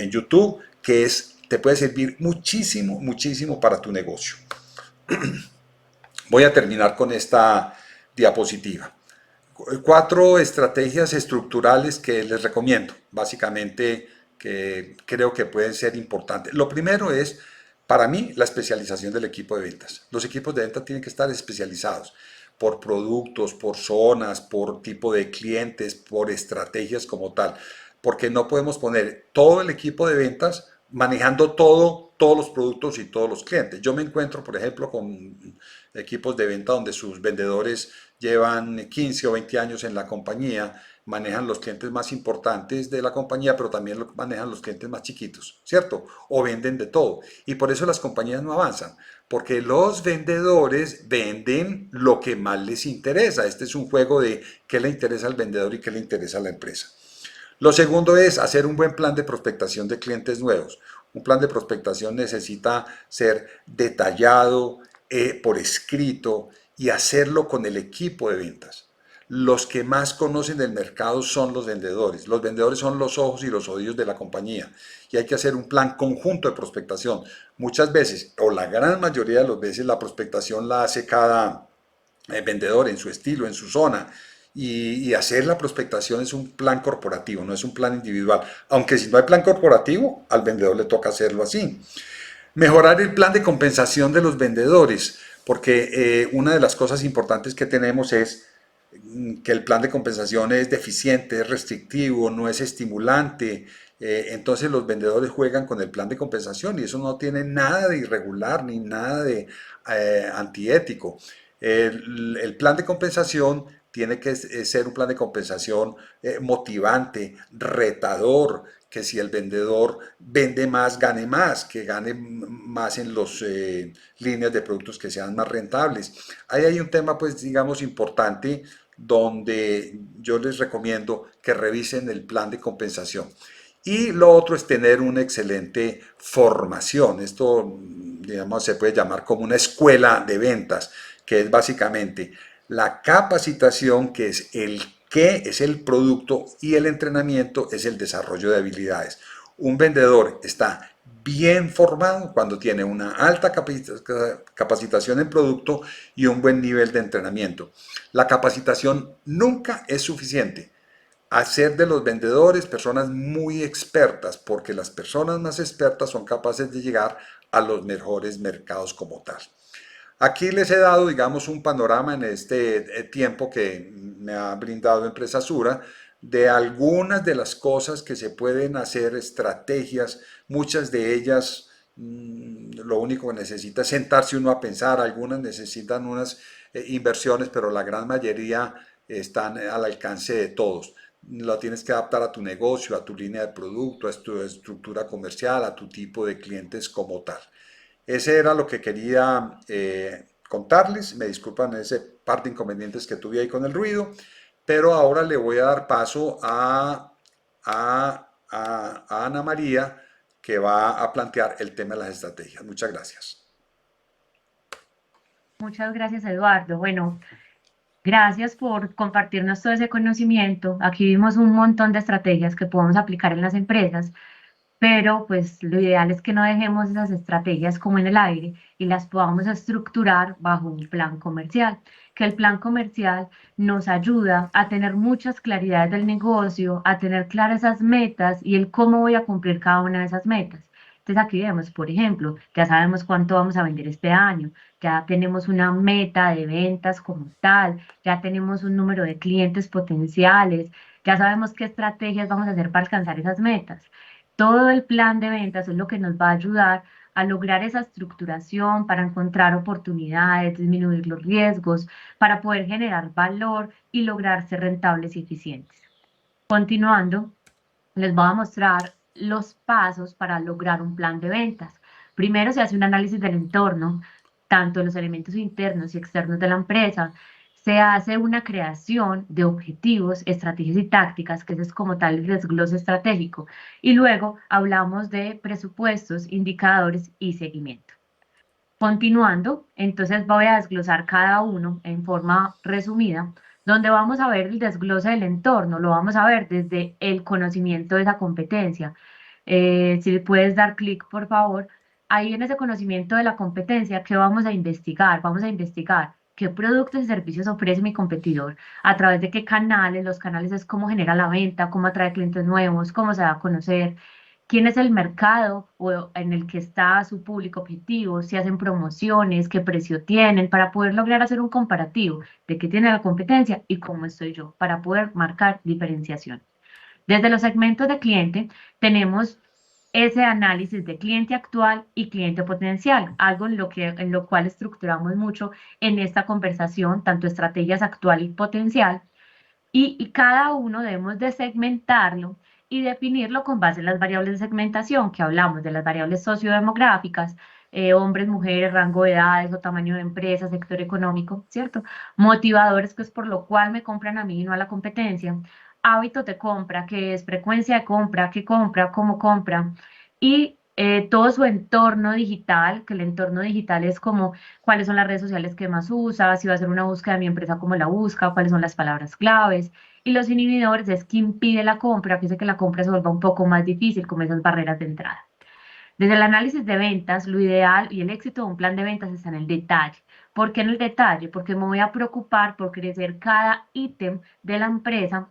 YouTube, que te puede servir muchísimo, muchísimo para tu negocio. Voy a terminar con esta diapositiva. 4 estrategias estructurales que les recomiendo, básicamente que creo que pueden ser importantes. Lo primero es, para mí, la especialización del equipo de ventas. Los equipos de ventas tienen que estar especializados por productos, por zonas, por tipo de clientes, por estrategias como tal, porque no podemos poner todo el equipo de ventas manejando todos los productos y todos los clientes. Yo me encuentro, por ejemplo, con equipos de venta donde sus vendedores llevan 15 o 20 años en la compañía, manejan los clientes más importantes de la compañía, pero también manejan los clientes más chiquitos, ¿cierto? O venden de todo. Y por eso las compañías no avanzan, porque los vendedores venden lo que más les interesa. Este es un juego de qué le interesa al vendedor y qué le interesa a la empresa. Lo segundo es hacer un buen plan de prospectación de clientes nuevos. Un plan de prospectación necesita ser detallado, por escrito y hacerlo con el equipo de ventas. Los que más conocen el mercado son los vendedores. Los vendedores son los ojos y los oídos de la compañía y hay que hacer un plan conjunto de prospectación. Muchas veces, o la gran mayoría de las veces, la prospectación la hace cada vendedor en su estilo, en su zona. Y hacer la prospectación es un plan corporativo, no es un plan individual. Aunque si no hay plan corporativo, al vendedor le toca hacerlo así. Mejorar el plan de compensación de los vendedores, porque una de las cosas importantes que tenemos es que el plan de compensación es deficiente, es restrictivo, no es estimulante. Entonces los vendedores juegan con el plan de compensación y eso no tiene nada de irregular ni nada de antiético. El plan de compensación tiene que ser un plan de compensación motivante, retador, que si el vendedor vende más, gane más, que gane más en las líneas de productos que sean más rentables. Ahí hay un tema, pues, digamos, importante donde yo les recomiendo que revisen el plan de compensación. Y lo otro es tener una excelente formación. Esto, digamos, se puede llamar como una escuela de ventas, que es básicamente la capacitación, que es el qué es el producto, y el entrenamiento es el desarrollo de habilidades. Un vendedor está bien formado cuando tiene una alta capacitación en producto y un buen nivel de entrenamiento. La capacitación nunca es suficiente. Hacer de los vendedores personas muy expertas, porque las personas más expertas son capaces de llegar a los mejores mercados como tal. Aquí les he dado, digamos, un panorama en este tiempo que me ha brindado Empresa Sura de algunas de las cosas que se pueden hacer, estrategias, muchas de ellas lo único que necesita es sentarse uno a pensar, algunas necesitan unas inversiones, pero la gran mayoría están al alcance de todos. Lo tienes que adaptar a tu negocio, a tu línea de producto, a tu estructura comercial, a tu tipo de clientes como tal. Ese era lo que quería contarles. Me disculpan ese par de inconvenientes que tuve ahí con el ruido, pero ahora le voy a dar paso a Ana María, que va a plantear el tema de las estrategias. Muchas gracias. Muchas gracias, Eduardo. Bueno, gracias por compartirnos todo ese conocimiento. Aquí vimos un montón de estrategias que podemos aplicar en las empresas, pero pues lo ideal es que no dejemos esas estrategias como en el aire y las podamos estructurar bajo un plan comercial, que el plan comercial nos ayuda a tener muchas claridades del negocio, a tener claras esas metas y el cómo voy a cumplir cada una de esas metas. Entonces aquí vemos, por ejemplo, ya sabemos cuánto vamos a vender este año, ya tenemos una meta de ventas como tal, ya tenemos un número de clientes potenciales, ya sabemos qué estrategias vamos a hacer para alcanzar esas metas. Todo el plan de ventas es lo que nos va a ayudar a lograr esa estructuración para encontrar oportunidades, disminuir los riesgos, para poder generar valor y lograr ser rentables y eficientes. Continuando, les voy a mostrar los pasos para lograr un plan de ventas. Primero se hace un análisis del entorno, tanto de los elementos internos y externos de la empresa. Se hace una creación de objetivos, estrategias y tácticas, que ese es como tal el desglose estratégico. Y luego hablamos de presupuestos, indicadores y seguimiento. Continuando, entonces voy a desglosar cada uno en forma resumida, donde vamos a ver el desglose del entorno, lo vamos a ver desde el conocimiento de esa competencia. Si le puedes dar clic, por favor, ahí en ese conocimiento de la competencia, ¿qué vamos a investigar? Vamos a investigar qué productos y servicios ofrece mi competidor, a través de qué canales, los canales es cómo genera la venta, cómo atrae clientes nuevos, cómo se da a conocer, quién es el mercado o en el que está su público objetivo, si hacen promociones, qué precio tienen, para poder lograr hacer un comparativo de qué tiene la competencia y cómo estoy yo, para poder marcar diferenciación. Desde los segmentos de cliente tenemos ese análisis de cliente actual y cliente potencial, algo en lo cual estructuramos mucho en esta conversación, tanto estrategias actual y potencial, y cada uno debemos de segmentarlo y definirlo con base en las variables de segmentación que hablamos, de las variables sociodemográficas, hombres, mujeres, rango de edades o tamaño de empresa, sector económico, ¿cierto? Motivadores, que es por lo cual me compran a mí y no a la competencia. Hábitos de compra, que es frecuencia de compra, qué compra, cómo compra. Y todo su entorno digital, que el entorno digital es como cuáles son las redes sociales que más usa, si va a hacer una búsqueda de mi empresa, cómo la busca, cuáles son las palabras claves. Y los inhibidores es que impide la compra, que hace que la compra se vuelva un poco más difícil, como esas barreras de entrada. Desde el análisis de ventas, lo ideal y el éxito de un plan de ventas está en el detalle. ¿Por qué en el detalle? Porque me voy a preocupar por crecer cada ítem de la empresa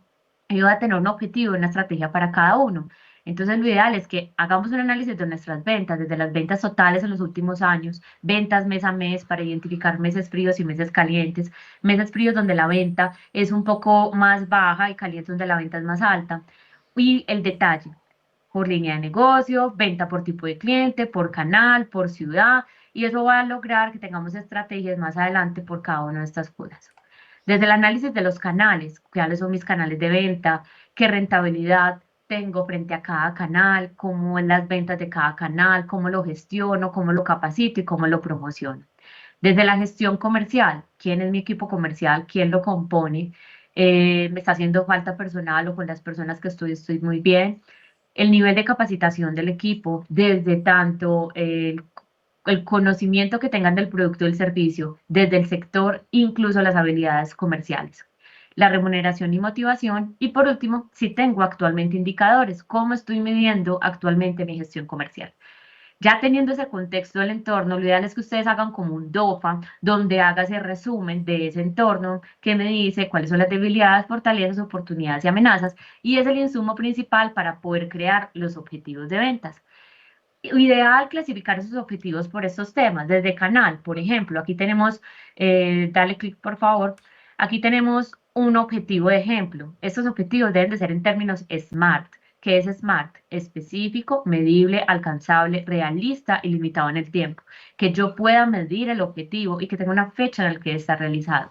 y voy a tener un objetivo, una estrategia para cada uno. Entonces, lo ideal es que hagamos un análisis de nuestras ventas, desde las ventas totales en los últimos años, ventas mes a mes para identificar meses fríos y meses fríos donde la venta es un poco más baja y calientes donde la venta es más alta. Y el detalle, por línea de negocio, venta por tipo de cliente, por canal, por ciudad, y eso va a lograr que tengamos estrategias más adelante por cada una de estas cosas. Desde el análisis de los canales, cuáles son mis canales de venta, qué rentabilidad tengo frente a cada canal, cómo en las ventas de cada canal, cómo lo gestiono, cómo lo capacito y cómo lo promociono. Desde la gestión comercial, quién es mi equipo comercial, quién lo compone, me está haciendo falta personal o con las personas que estoy muy bien. El nivel de capacitación del equipo, desde tanto el conocimiento que tengan del producto y del servicio, desde el sector, incluso las habilidades comerciales. La remuneración y motivación. Y por último, si tengo actualmente indicadores, cómo estoy midiendo actualmente mi gestión comercial. Ya teniendo ese contexto del entorno, lo ideal es que ustedes hagan como un DOFA, donde haga ese resumen de ese entorno que me dice cuáles son las debilidades, fortalezas, oportunidades y amenazas, y es el insumo principal para poder crear los objetivos de ventas. Ideal clasificar esos objetivos por estos temas, desde canal, por ejemplo, aquí tenemos, dale clic por favor, aquí tenemos un objetivo de ejemplo. Estos objetivos deben de ser en términos SMART. ¿Qué es SMART? Específico, medible, alcanzable, realista y limitado en el tiempo. Que yo pueda medir el objetivo y que tenga una fecha en la que está realizado.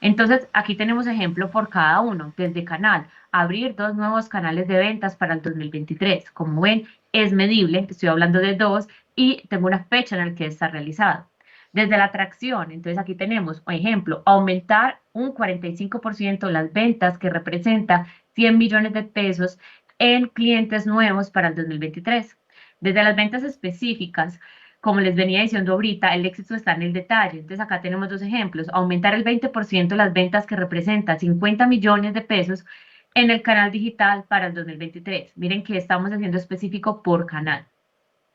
Entonces, aquí tenemos ejemplo por cada uno, desde canal, abrir 2 nuevos canales de ventas para el 2023. Como ven, es medible, estoy hablando de 2, y tengo una fecha en la que está realizado. Desde la atracción, entonces aquí tenemos, por ejemplo, aumentar un 45% las ventas que representa 100 millones de pesos en clientes nuevos para el 2023. Desde las ventas específicas, como les venía diciendo ahorita, el éxito está en el detalle. Entonces acá tenemos 2 ejemplos. Aumentar el 20% las ventas que representa 50 millones de pesos en el canal digital para el 2023. Miren que estamos haciendo específico por canal.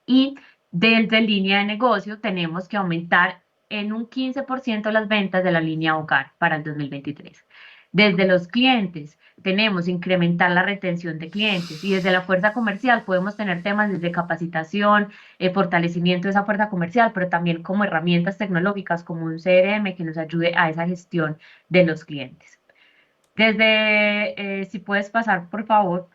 Y desde línea de negocio tenemos que aumentar en un 15% las ventas de la línea hogar para el 2023. Desde los clientes tenemos incrementar la retención de clientes y desde la fuerza comercial podemos tener temas desde capacitación, fortalecimiento de esa fuerza comercial, pero también como herramientas tecnológicas como un CRM que nos ayude a esa gestión de los clientes. Desde, si puedes pasar, por favor.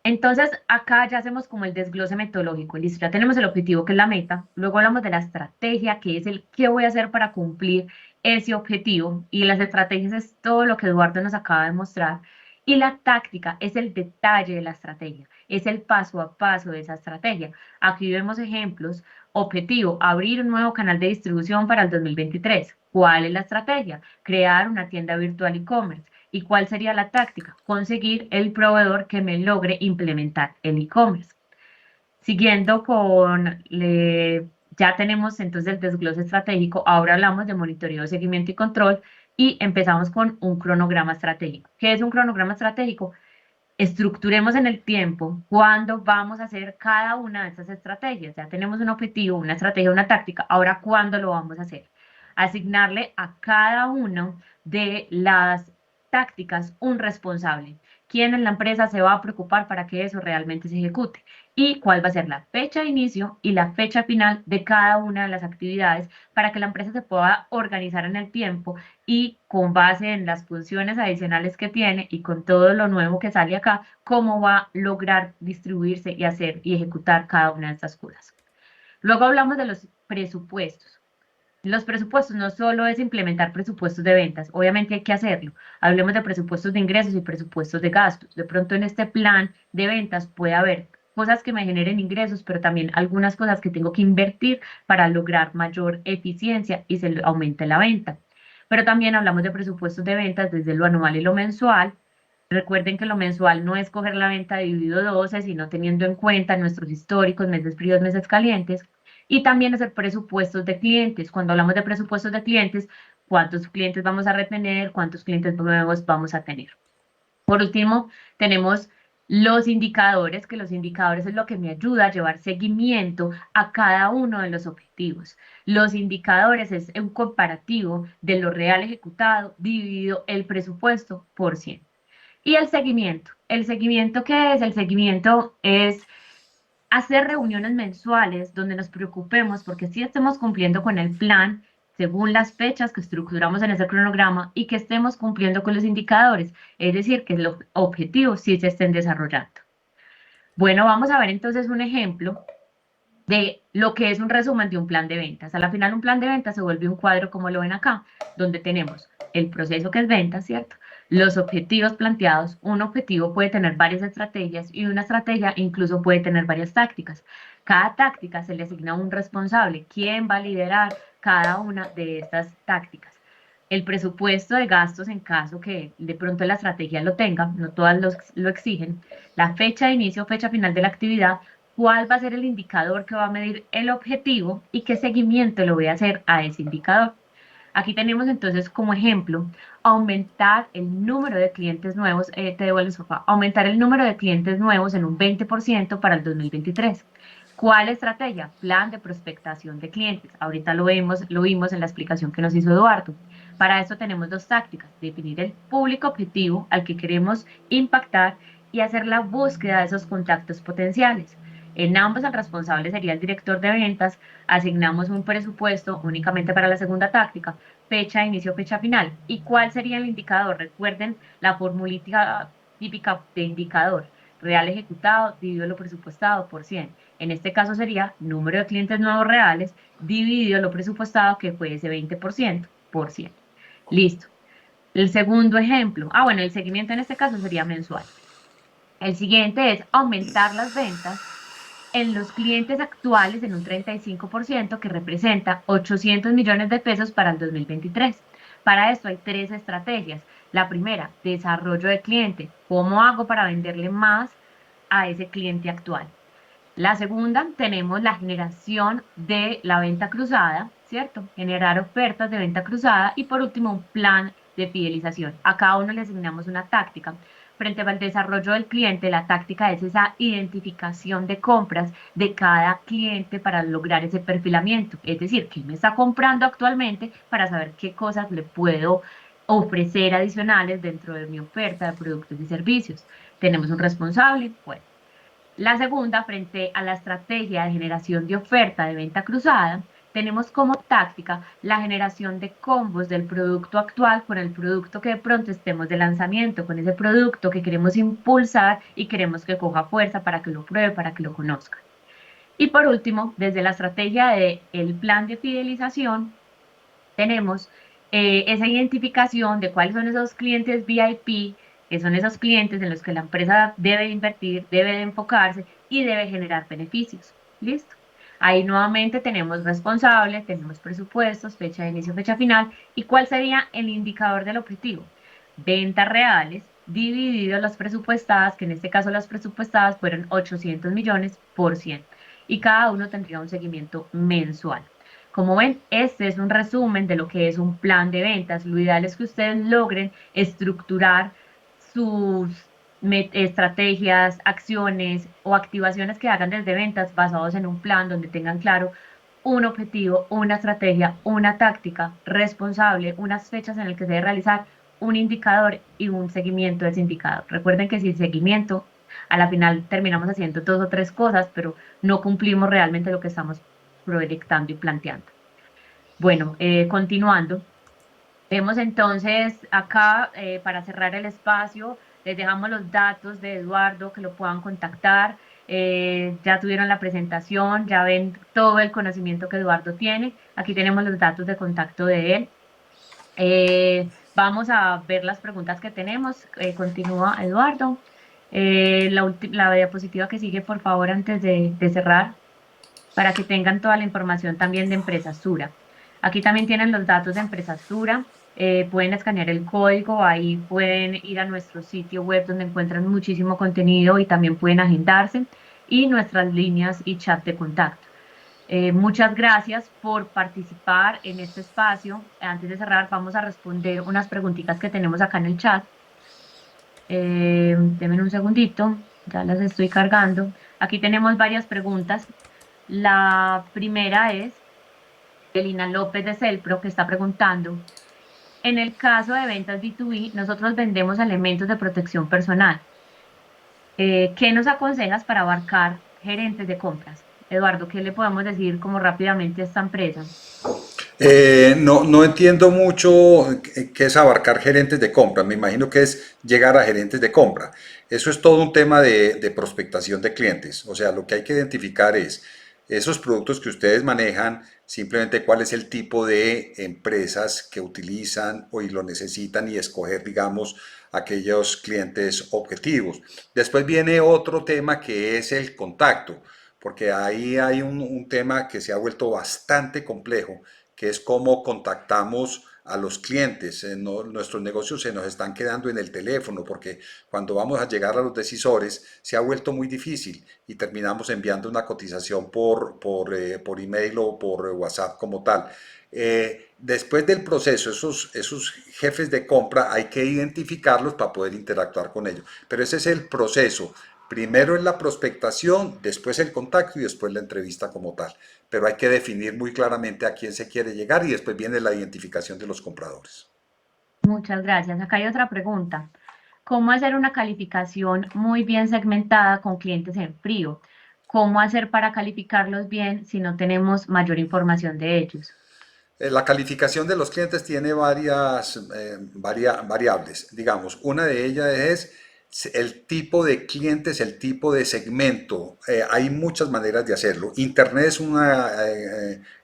Entonces, acá ya hacemos como el desglose metodológico. Listo, ya tenemos el objetivo, que es la meta. Luego hablamos de la estrategia, que es el qué voy a hacer para cumplir ese objetivo. Y las estrategias es todo lo que Eduardo nos acaba de mostrar. Y la táctica es el detalle de la estrategia, es el paso a paso de esa estrategia. Aquí vemos ejemplos. Objetivo, abrir un nuevo canal de distribución para el 2023. ¿Cuál es la estrategia? Crear una tienda virtual e-commerce. ¿Y cuál sería la táctica? Conseguir el proveedor que me logre implementar el e-commerce. Siguiendo con, ya tenemos entonces el desglose estratégico, ahora hablamos de monitoreo, seguimiento y control y empezamos con un cronograma estratégico. ¿Qué es un cronograma estratégico? Estructuremos en el tiempo cuándo vamos a hacer cada una de estas estrategias. Ya tenemos un objetivo, una estrategia, una táctica. Ahora, ¿cuándo lo vamos a hacer? Asignarle a cada uno de las tácticas un responsable. ¿Quién en la empresa se va a preocupar para que eso realmente se ejecute? Y cuál va a ser la fecha de inicio y la fecha final de cada una de las actividades para que la empresa se pueda organizar en el tiempo y con base en las funciones adicionales que tiene y con todo lo nuevo que sale acá, cómo va a lograr distribuirse y hacer y ejecutar cada una de estas cosas. Luego hablamos de los presupuestos. Los presupuestos no solo es implementar presupuestos de ventas, obviamente hay que hacerlo. Hablemos de presupuestos de ingresos y presupuestos de gastos. De pronto en este plan de ventas puede haber cosas que me generen ingresos, pero también algunas cosas que tengo que invertir para lograr mayor eficiencia y se aumente la venta. Pero también hablamos de presupuestos de ventas desde lo anual y lo mensual. Recuerden que lo mensual no es coger la venta dividido 12, sino teniendo en cuenta nuestros históricos, meses fríos, meses calientes. Y también hacer presupuestos de clientes. Cuando hablamos de presupuestos de clientes, cuántos clientes vamos a retener, cuántos clientes nuevos vamos a tener. Por último, tenemos los indicadores, que los indicadores es lo que me ayuda a llevar seguimiento a cada uno de los objetivos. Los indicadores es un comparativo de lo real ejecutado dividido el presupuesto por 100. Y el seguimiento. ¿El seguimiento qué es? El seguimiento es hacer reuniones mensuales donde nos preocupemos porque sí estemos cumpliendo con el plan según las fechas que estructuramos en ese cronograma y que estemos cumpliendo con los indicadores, es decir, que los objetivos sí se estén desarrollando. Bueno, vamos a ver entonces un ejemplo de lo que es un resumen de un plan de ventas. A la final, un plan de ventas se vuelve un cuadro, como lo ven acá, donde tenemos el proceso que es venta, ¿cierto? Los objetivos planteados. Un objetivo puede tener varias estrategias y una estrategia incluso puede tener varias tácticas. Cada táctica se le asigna un responsable. ¿Quién va a liderar cada una de estas tácticas? El presupuesto de gastos en caso que de pronto la estrategia lo tenga, no todas lo exigen, la fecha de inicio, fecha final de la actividad, cuál va a ser el indicador que va a medir el objetivo y qué seguimiento le voy a hacer a ese indicador. Aquí tenemos entonces como ejemplo aumentar el número de clientes nuevos, te devuelvo el sofá, aumentar el número de clientes nuevos en un 20% para el 2023. ¿Cuál estrategia? Plan de prospectación de clientes. Ahorita lo vimos en la explicación que nos hizo Eduardo. Para eso tenemos dos tácticas: definir el público objetivo al que queremos impactar y hacer la búsqueda de esos contactos potenciales. En ambos el responsable sería el director de ventas. Asignamos un presupuesto únicamente para la segunda táctica, fecha de inicio, fecha final. ¿Y cuál sería el indicador? Recuerden la formulita típica de indicador: real ejecutado dividido lo presupuestado por 100. En este caso sería número de clientes nuevos reales dividido lo presupuestado, que fue ese 20% por 100. Listo. El segundo ejemplo, bueno, el seguimiento en este caso sería mensual. El siguiente es aumentar las ventas en los clientes actuales en un 35%, que representa 800 millones de pesos para el 2023. Para esto hay tres estrategias. La primera, desarrollo de cliente. ¿Cómo hago para venderle más a ese cliente actual? La segunda, tenemos la generación de la venta cruzada, ¿cierto? Generar ofertas de venta cruzada. Y por último, un plan de fidelización. A cada uno le asignamos una táctica. Frente al desarrollo del cliente, la táctica es esa identificación de compras de cada cliente para lograr ese perfilamiento. Es decir, qué me está comprando actualmente para saber qué cosas le puedo ofrecer adicionales dentro de mi oferta de productos y servicios. Tenemos un responsable, bueno. La segunda, frente a la estrategia de generación de oferta de venta cruzada, tenemos como táctica la generación de combos del producto actual con el producto que de pronto estemos de lanzamiento, con ese producto que queremos impulsar y queremos que coja fuerza para que lo pruebe, para que lo conozca. Y por último, desde la estrategia del plan de fidelización, tenemos esa identificación de cuáles son esos clientes VIP, que son esos clientes en los que la empresa debe invertir, debe de enfocarse y debe generar beneficios. ¿Listo? Ahí nuevamente tenemos responsable, tenemos presupuestos, fecha de inicio, fecha final. ¿Y cuál sería el indicador del objetivo? Ventas reales dividido las presupuestadas, que en este caso las presupuestadas fueron 800 millones por 100. Y cada uno tendría un seguimiento mensual. Como ven, este es un resumen de lo que es un plan de ventas. Lo ideal es que ustedes logren estructurar sus estrategias, acciones o activaciones que hagan desde ventas basados en un plan donde tengan claro un objetivo, una estrategia, una táctica responsable, unas fechas en las que se debe realizar, un indicador y un seguimiento de ese indicador. Recuerden que sin seguimiento, a la final terminamos haciendo dos o tres cosas, pero no cumplimos realmente lo que estamos proyectando y planteando. Bueno, continuando, vemos entonces acá, para cerrar el espacio, les dejamos los datos de Eduardo que lo puedan contactar. Ya tuvieron la presentación, ya ven todo el conocimiento que Eduardo tiene. Aquí tenemos los datos de contacto de él. Vamos a ver las preguntas que tenemos. Continúa Eduardo. La diapositiva que sigue, por favor, antes de cerrar, para que tengan toda la información también de Empresa Sura. Aquí también tienen los datos de Empresa Sura. Pueden escanear el código, ahí pueden ir a nuestro sitio web donde encuentran muchísimo contenido y también pueden agendarse, y nuestras líneas y chat de contacto. Muchas gracias por participar en este espacio. Antes de cerrar, vamos a responder unas preguntitas que tenemos acá en el chat. Denme un segundito, ya las estoy cargando. Aquí tenemos varias preguntas. La primera es de Lina López de Celpro, que está preguntando: En el caso de ventas B2B, nosotros vendemos elementos de protección personal. ¿Qué nos aconsejas para abarcar gerentes de compras? Eduardo, ¿qué le podemos decir como rápidamente a esta empresa? No entiendo mucho qué es abarcar gerentes de compra. Me imagino que es llegar a gerentes de compra. Eso es todo un tema de prospectación de clientes. O sea, lo que hay que identificar es esos productos que ustedes manejan, simplemente cuál es el tipo de empresas que utilizan o y lo necesitan y escoger, digamos, aquellos clientes objetivos. Después viene otro tema que es el contacto, porque ahí hay un tema que se ha vuelto bastante complejo, que es cómo contactamos a los clientes. Nuestros negocios se nos están quedando en el teléfono porque cuando vamos a llegar a los decisores se ha vuelto muy difícil y terminamos enviando una cotización por email o por WhatsApp como tal. Después del proceso, esos jefes de compra hay que identificarlos para poder interactuar con ellos. Pero ese es el proceso. Primero es la prospectación, después el contacto y después la entrevista como tal. Pero hay que definir muy claramente a quién se quiere llegar y después viene la identificación de los compradores. Muchas gracias. Acá hay otra pregunta. ¿Cómo hacer una calificación muy bien segmentada con clientes en frío? ¿Cómo hacer para calificarlos bien si no tenemos mayor información de ellos? La calificación de los clientes tiene varias variables. Digamos, una de ellas es el tipo de clientes, el tipo de segmento. Hay muchas maneras de hacerlo. Internet es una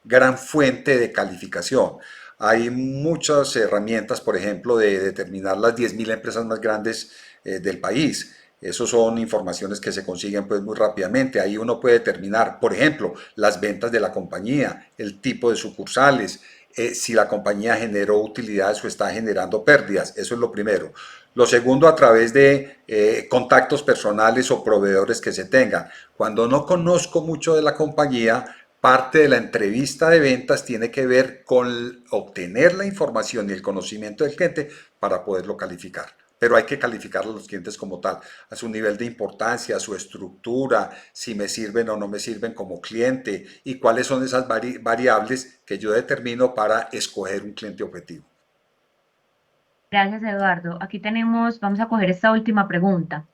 gran fuente de calificación. Hay muchas herramientas, por ejemplo, de determinar las 10.000 empresas más grandes del país. Esos son informaciones que se consiguen pues muy rápidamente. Ahí uno puede determinar, por ejemplo, las ventas de la compañía, el tipo de sucursales, si la compañía generó utilidades o está generando pérdidas. Eso es lo primero. Lo segundo, a través de contactos personales o proveedores que se tengan. Cuando no conozco mucho de la compañía, parte de la entrevista de ventas tiene que ver con obtener la información y el conocimiento del cliente para poderlo calificar. Pero hay que calificar a los clientes como tal, a su nivel de importancia, a su estructura, si me sirven o no me sirven como cliente y cuáles son esas variables que yo determino para escoger un cliente objetivo. Gracias, Eduardo. Aquí tenemos, vamos a coger esta última pregunta.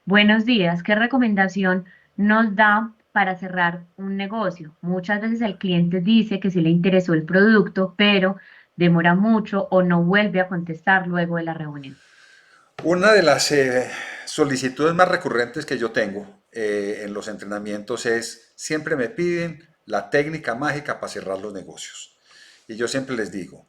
Buenos días. ¿Qué recomendación nos da para cerrar un negocio? Muchas veces el cliente dice que sí le interesó el producto, pero demora mucho o no vuelve a contestar luego de la reunión. Una de las solicitudes más recurrentes que yo tengo en los entrenamientos es, siempre me piden la técnica mágica para cerrar los negocios. Y yo siempre les digo,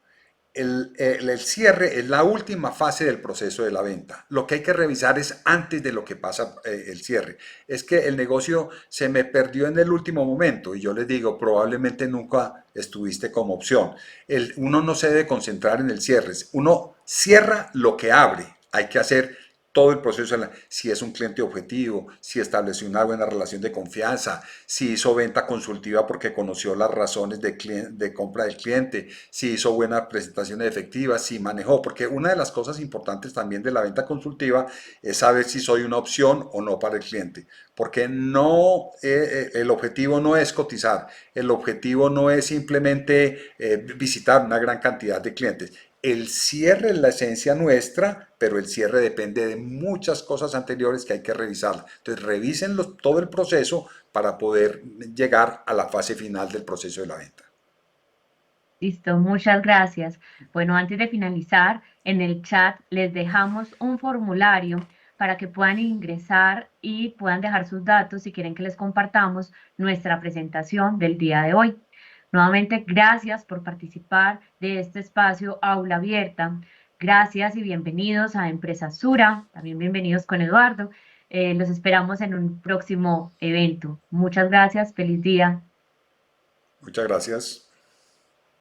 el cierre es la última fase del proceso de la venta. Lo que hay que revisar es antes de lo que pasa el cierre. Es que el negocio se me perdió en el último momento y yo les digo, probablemente nunca estuviste como opción. Uno no se debe concentrar en el cierre. Uno cierra lo que abre. Hay que hacer todo el proceso, si es un cliente objetivo, si estableció una buena relación de confianza, si hizo venta consultiva porque conoció las razones de compra del cliente, si hizo buena presentación efectiva, si manejó, porque una de las cosas importantes también de la venta consultiva es saber si soy una opción o no para el cliente, porque no, el objetivo no es cotizar, el objetivo no es simplemente visitar una gran cantidad de clientes. El cierre es la esencia nuestra, pero el cierre depende de muchas cosas anteriores que hay que revisar. Entonces, revisen todo el proceso para poder llegar a la fase final del proceso de la venta. Listo, muchas gracias. Bueno, antes de finalizar, en el chat les dejamos un formulario para que puedan ingresar y puedan dejar sus datos si quieren que les compartamos nuestra presentación del día de hoy. Nuevamente, gracias por participar de este espacio Aula Abierta. Gracias y bienvenidos a Empresa Sura. También bienvenidos con Eduardo. Los esperamos en un próximo evento. Muchas gracias. Feliz día. Muchas gracias.